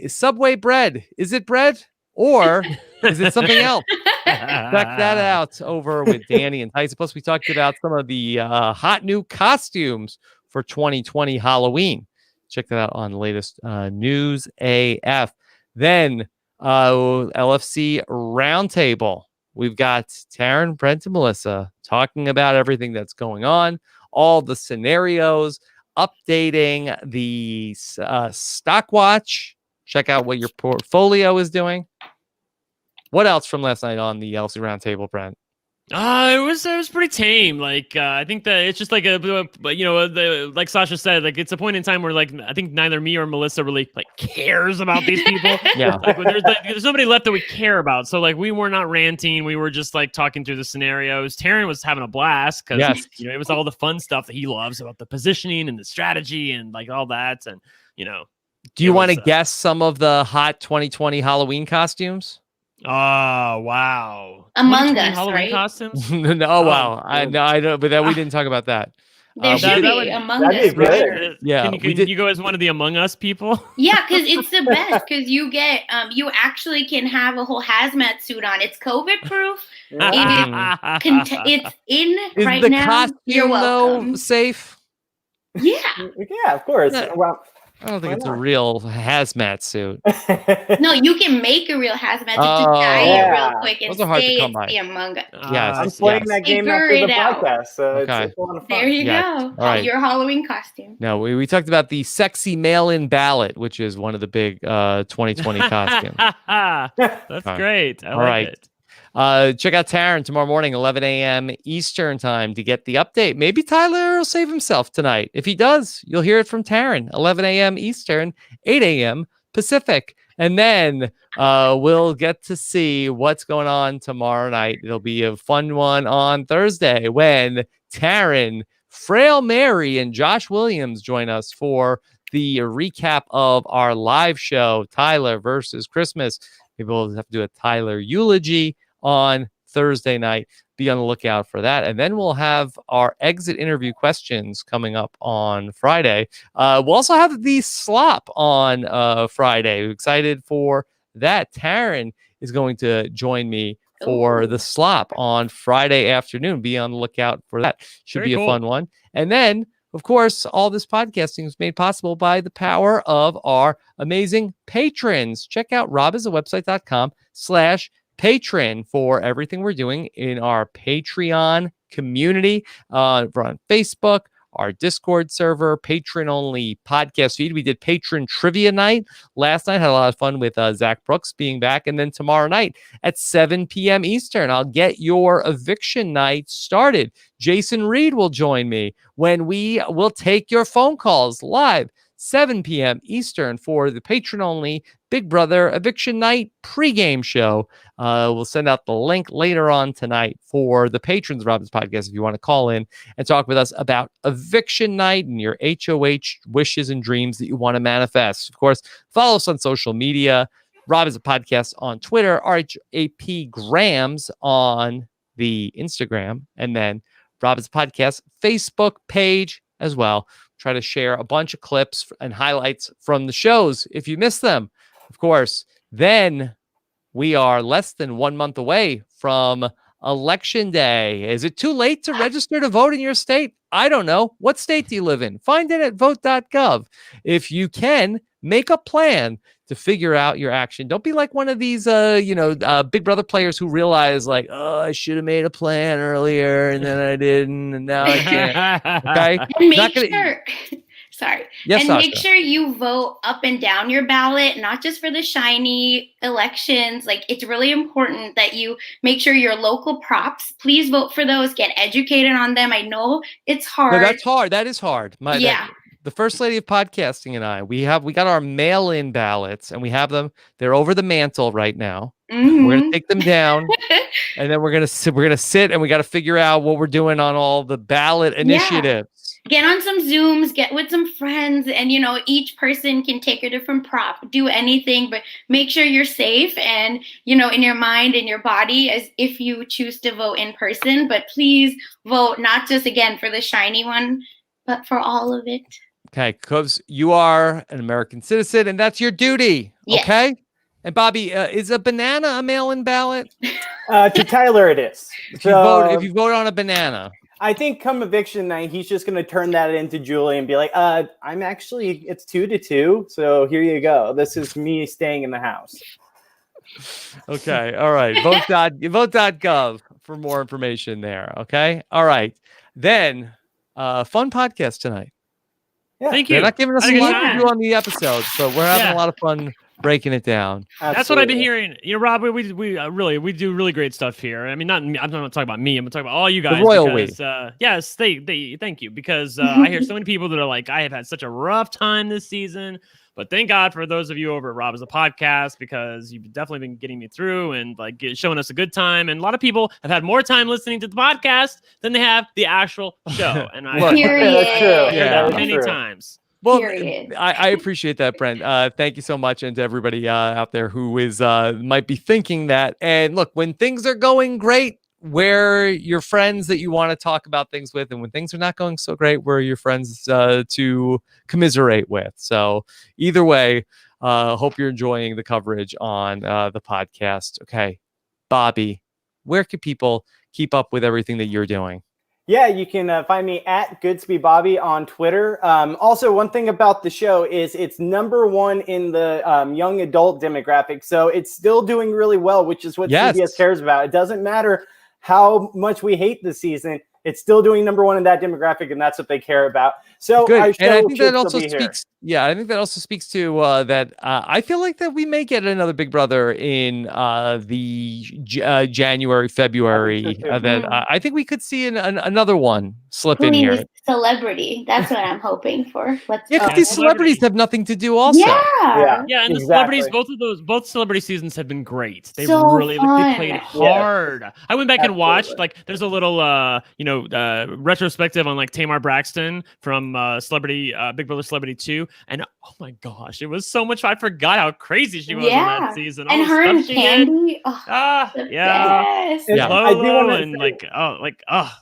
Subway bread. Is it bread or is it something else? Check that out over with Danny and Tyson. Plus, we talked about some of the hot new costumes for 2020 Halloween. Check that out on the latest News AF. Then LFC Roundtable. We've got Taryn, Brent, and Melissa talking about everything that's going on, all the scenarios, updating the stock watch. Check out what your portfolio is doing. What else from last night on the LC Roundtable, Brent? It was pretty tame. Like I think that it's just like like Sasha said, like it's a point in time where like I think neither me or Melissa really like cares about these people. Yeah, like, there's nobody left that we care about. So like we were not ranting. We were just like talking through the scenarios. Taryn was having a blast because it was all the fun stuff that he loves about the positioning and the strategy and like all that. And do you want to guess some of the hot 2020 Halloween costumes? Oh wow! Among Us, Halloween right? costumes? No, wow. I don't. But then we didn't talk about that. There should be Among Us. Right? Yeah, can you go as one of the Among Us people? Yeah, because it's the best. Because you get, you actually can have a whole hazmat suit on. It's COVID proof. It's in Is right the now. costume, You're welcome. though, safe? Yeah. Yeah, of course. Yeah. Well, I don't think it's a real hazmat suit. No, you can make a real hazmat suit. Just dye it real quick and Those are hard to say come it's by. the Among Us. Yes, I'm playing that game after Figure the it out. podcast, so Okay. it's a lot of fun. There you Yes. go. All right. Your Halloween costume. No, we talked about the sexy mail-in ballot, which is one of the big 2020 costumes. That's All right. great. I All like right. it. Check out Taryn tomorrow morning, 11 a.m. Eastern time to get the update. Maybe Tyler will save himself tonight. If he does, you'll hear it from Taryn, 11 a.m. Eastern, 8 a.m. Pacific. And then we'll get to see what's going on tomorrow night. It'll be a fun one on Thursday when Taryn, Frail Mary, and Josh Williams join us for the recap of our live show, Tyler versus Christmas. Maybe we'll have to do a Tyler eulogy on Thursday night. Be on the lookout for that. And then we'll have our exit interview questions coming up on Friday. We'll also have the slop on Friday. Excited for that. Taryn is going to join me for the slop on Friday afternoon. Be on the lookout for that. Should Very be cool. a fun one. And then, of course, all this podcasting is made possible by the power of our amazing patrons. Check out robisawebsite.com/patron for everything we're doing in our Patreon community. We're on Facebook, our Discord server, patron-only podcast feed. We did patron trivia night last night. Had a lot of fun with Zach Brooks being back. And then tomorrow night at 7 p.m. Eastern, I'll get your eviction night started. Jason Reed will join me when we will take your phone calls live, 7 p.m. Eastern, for the patron-only Big Brother Eviction Night pregame show. We'll send out the link later on tonight for the patrons of Robin's podcast if you want to call in and talk with us about eviction night and your HOH wishes and dreams that you want to manifest. Of course, follow us on social media. Robin's podcast on Twitter, RHAP Grams on the Instagram, and then Robin's podcast Facebook page as well. Try to share a bunch of clips and highlights from the shows if you miss them. Of course, then we are less than 1 month away from Election Day. Is it too late to register to vote in your state? I don't know. What state do you live in? Find it at vote.gov. If you can, make a plan to figure out your action. Don't be like one of these, Big Brother players who realize, like, oh, I should have made a plan earlier and then I didn't, and now I can't. Okay. And make sure. Sorry. Yes, and Sasha. make sure you vote up and down your ballot, not just for the shiny elections. Like, it's really important that you make sure your local props, please vote for those, get educated on them. I know it's hard. No, that's hard. That is hard. Yeah. The First Lady of Podcasting and I, we got our mail-in ballots, and we have them. They're over the mantle right now. Mhm. We're gonna take them down, and then we're gonna sit, and we got to figure out what we're doing on all the ballot initiatives. Get on some Zooms, get with some friends, and each person can take a different prop, do anything, but make sure you're safe and in your mind and your body, as if you choose to vote in person. But please vote not just again for the shiny one, but for all of it. Okay, because you are an American citizen, and that's your duty. Yes. Okay. And Bobby, is a banana a mail-in ballot? To Tyler, it is. If you vote on a banana. I think come eviction night, he's just going to turn that into Julie and be like, it's 2-2. So here you go. This is me staying in the house. Okay. All right. Vote.gov for more information there. Okay. All right. Then, fun podcast tonight. Yeah. Thank you. They're not giving us I a think lot it's to do on the episodes, but we're having a lot of fun breaking it down. That's what I've been hearing. Rob, we do really great stuff here. I mean, I'm not talking about me. I'm talking about all you guys. The royal because, yes, they thank you, because I hear so many people that are like, I have had such a rough time this season, but thank God for those of you over at Rob as a podcast, because you've definitely been getting me through and showing us a good time. And a lot of people have had more time listening to the podcast than they have the actual show. And I That's many true. times. Well, I appreciate that, Brent. Thank you so much, and to everybody out there who is might be thinking that. And look, when things are going great, we're your friends that you want to talk about things with, and when things are not going so great, we're your friends to commiserate with. So either way, hope you're enjoying the coverage on the podcast. Okay, Bobby, where can people keep up with everything that you're doing? Yeah, you can find me at GoodsbyBobby on Twitter. Also, one thing about the show is it's #1 in the young adult demographic. So it's still doing really well, which is what CBS cares about. It doesn't matter how much we hate the season. It's still doing #1 in that demographic, and that's what they care about. So good. Our show And I think that also speaks. I think that also speaks to that. I feel like that we may get another Big Brother in the January, February. I think we could see another one slip in here. Celebrity. That's what I'm hoping for. But these celebrities have nothing to do also. Yeah. And the celebrities, both celebrity seasons have been great. They So really they played hard. I went back and watched, there's a little retrospective on Tamar Braxton from Big Brother Celebrity 2, and oh my gosh, it was so much fun. I forgot how crazy she was in that season. And her and Candy. Best. Lolo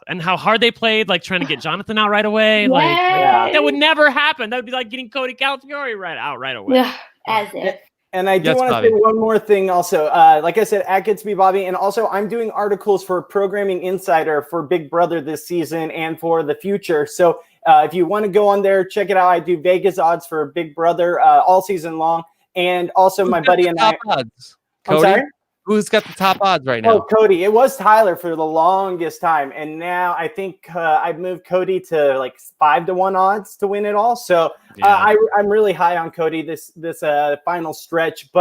and how hard they played, trying to get Jonathan out right away. That would never happen. That would be like getting Cody Calafiore right away. Yeah, as if. And I do Yes, want to Bobby. say one more thing also. Like I said, at Gets Me Bobby, and also I'm doing articles for Programming Insider for Big Brother this season and for the future. So if you want to go on there, check it out. I do Vegas odds for Big Brother all season long. And also my buddy and I. Odds? I'm Cody? sorry? Who's got the top odds right Oh, now? Cody. It was Tyler for the longest time. And now I think I've moved Cody to like 5-1 odds to win it all. So I'm really high on Cody this final stretch.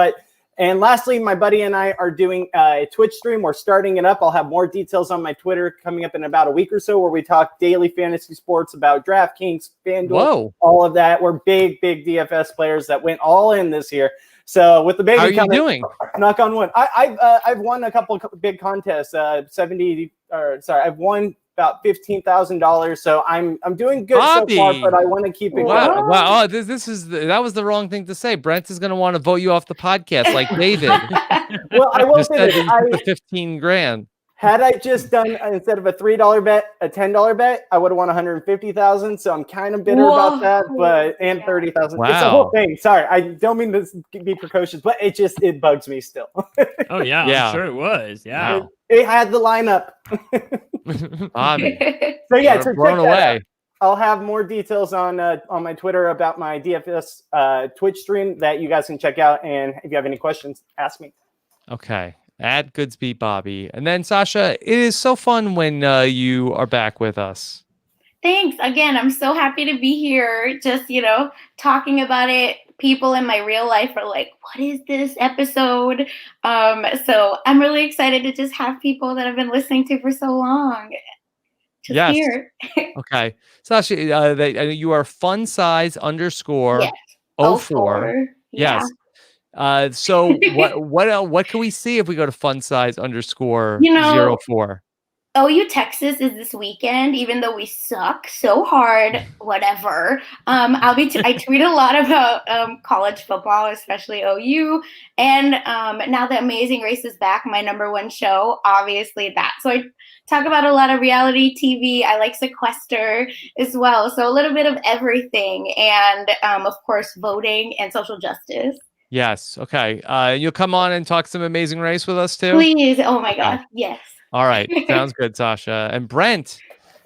And lastly, my buddy and I are doing a Twitch stream. We're starting it up. I'll have more details on my Twitter coming up in about a week or so, where we talk daily fantasy sports about DraftKings, FanDuel, all of that. We're big DFS players that went all in this year. So with the baby, how are you doing? Knock on wood. I've won a couple of big contests. I've won about $15,000. So I'm doing good Bobby. so far, but I want to keep it going. Wow. Oh, that was the wrong thing to say. Brent is going to want to vote you off the podcast like David. Well, I will Just say said this. that you took the 15 grand. Had I just done instead of a $3 bet, a $10 bet, I would have won 150,000. So I'm kind of bitter about that, and 30,000. It's a whole thing. Sorry, I don't mean to be precocious, but it bugs me still. Oh yeah, I'm sure it was. Yeah, it had the lineup. Bobby. So yeah, so blown away. I'll have more details on my Twitter about my DFS Twitch stream that you guys can check out. And if you have any questions, ask me. Okay. At Goodspeed Bobby. And then Sasha, it is so fun when you are back with us. Thanks. Again, I'm so happy to be here. Just, talking about it. People in my real life are like, what is this episode? So I'm really excited to just have people that I've been listening to for so long. Just here. Okay. Sasha, you are fun size _04. Yeah. Yes. So what can we see if we go to fun size _04? OU Texas is this weekend, even though we suck so hard, whatever. I tweet a lot about college football, especially OU. And now the Amazing Race is back, my #1 show, obviously that. So I talk about a lot of reality TV. I like Sequester as well. So a little bit of everything. And of course, voting and social justice. Yes. Okay. You'll come on and talk some Amazing Race with us too? Please. Oh my God. Yes. All right. Sounds good, Sasha. And Brent,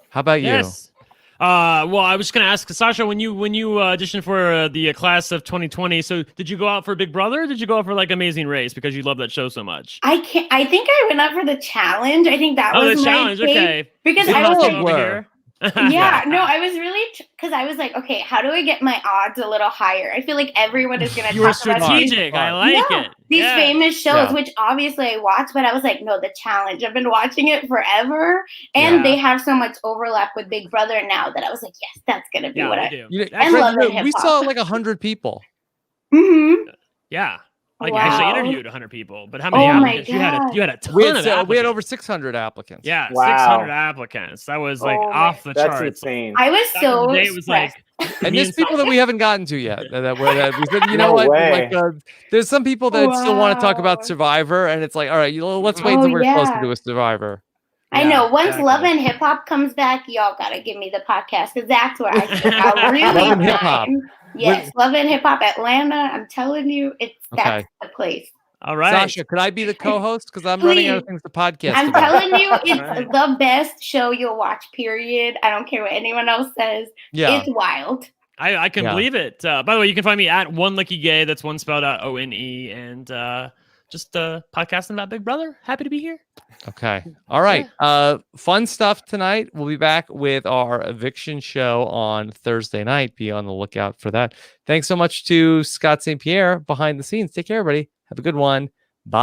how about you? Yes. Well, I was just gonna ask Sasha, when you auditioned for the class of 2020. So did you go out for Big Brother? Or did you go out for like Amazing Race because you love that show so much? I think I went up for the challenge. I think that was the my challenge. thing. Okay. Because I was like, over here. Yeah, no, I was really because I was like, okay, how do I get my odds a little higher? I feel like everyone is gonna. You were strategic. I like it. These famous shows, which obviously I watch, but I was like, no, the challenge. I've been watching it forever, and they have so much overlap with Big Brother now that I was like, yes, that's gonna be what I do. We saw like 100 people. Mm-hmm. Yeah. Like Wow. actually interviewed 100 people, but how many Oh my applicants? You had a ton We of applicants. had over 600 applicants. Yeah, Wow. 600 applicants. That was like off the That's charts. insane. I was so. It was like, And there's people that we haven't gotten to yet. That we said, you know No what? way. Like, there's some people that still want to talk about Survivor, and it's like, all right, let's wait until we're close to do a Survivor. I know. Once Love and Hip Hop comes back, y'all gotta give me the podcast because that's where I think I'll really Love and Hip Hop. shine. Yes, Love and Hip Hop Atlanta. I'm telling you, that's the place. All right. Sasha, could I be the co-host? Because I'm running out of things to podcast. I'm about. telling you, it's the best show you'll watch, period. I don't care what anyone else says. Yeah. It's wild. I can believe it. By the way, you can find me at OneLuckyGay. That's one spelled out ONE. And just podcasting about Big Brother. Happy to be here. Okay. All right. Fun stuff tonight. We'll be back with our eviction show on Thursday night. Be on the lookout for that. Thanks so much to Scott St. Pierre behind the scenes. Take care, everybody. Have a good one. Bye.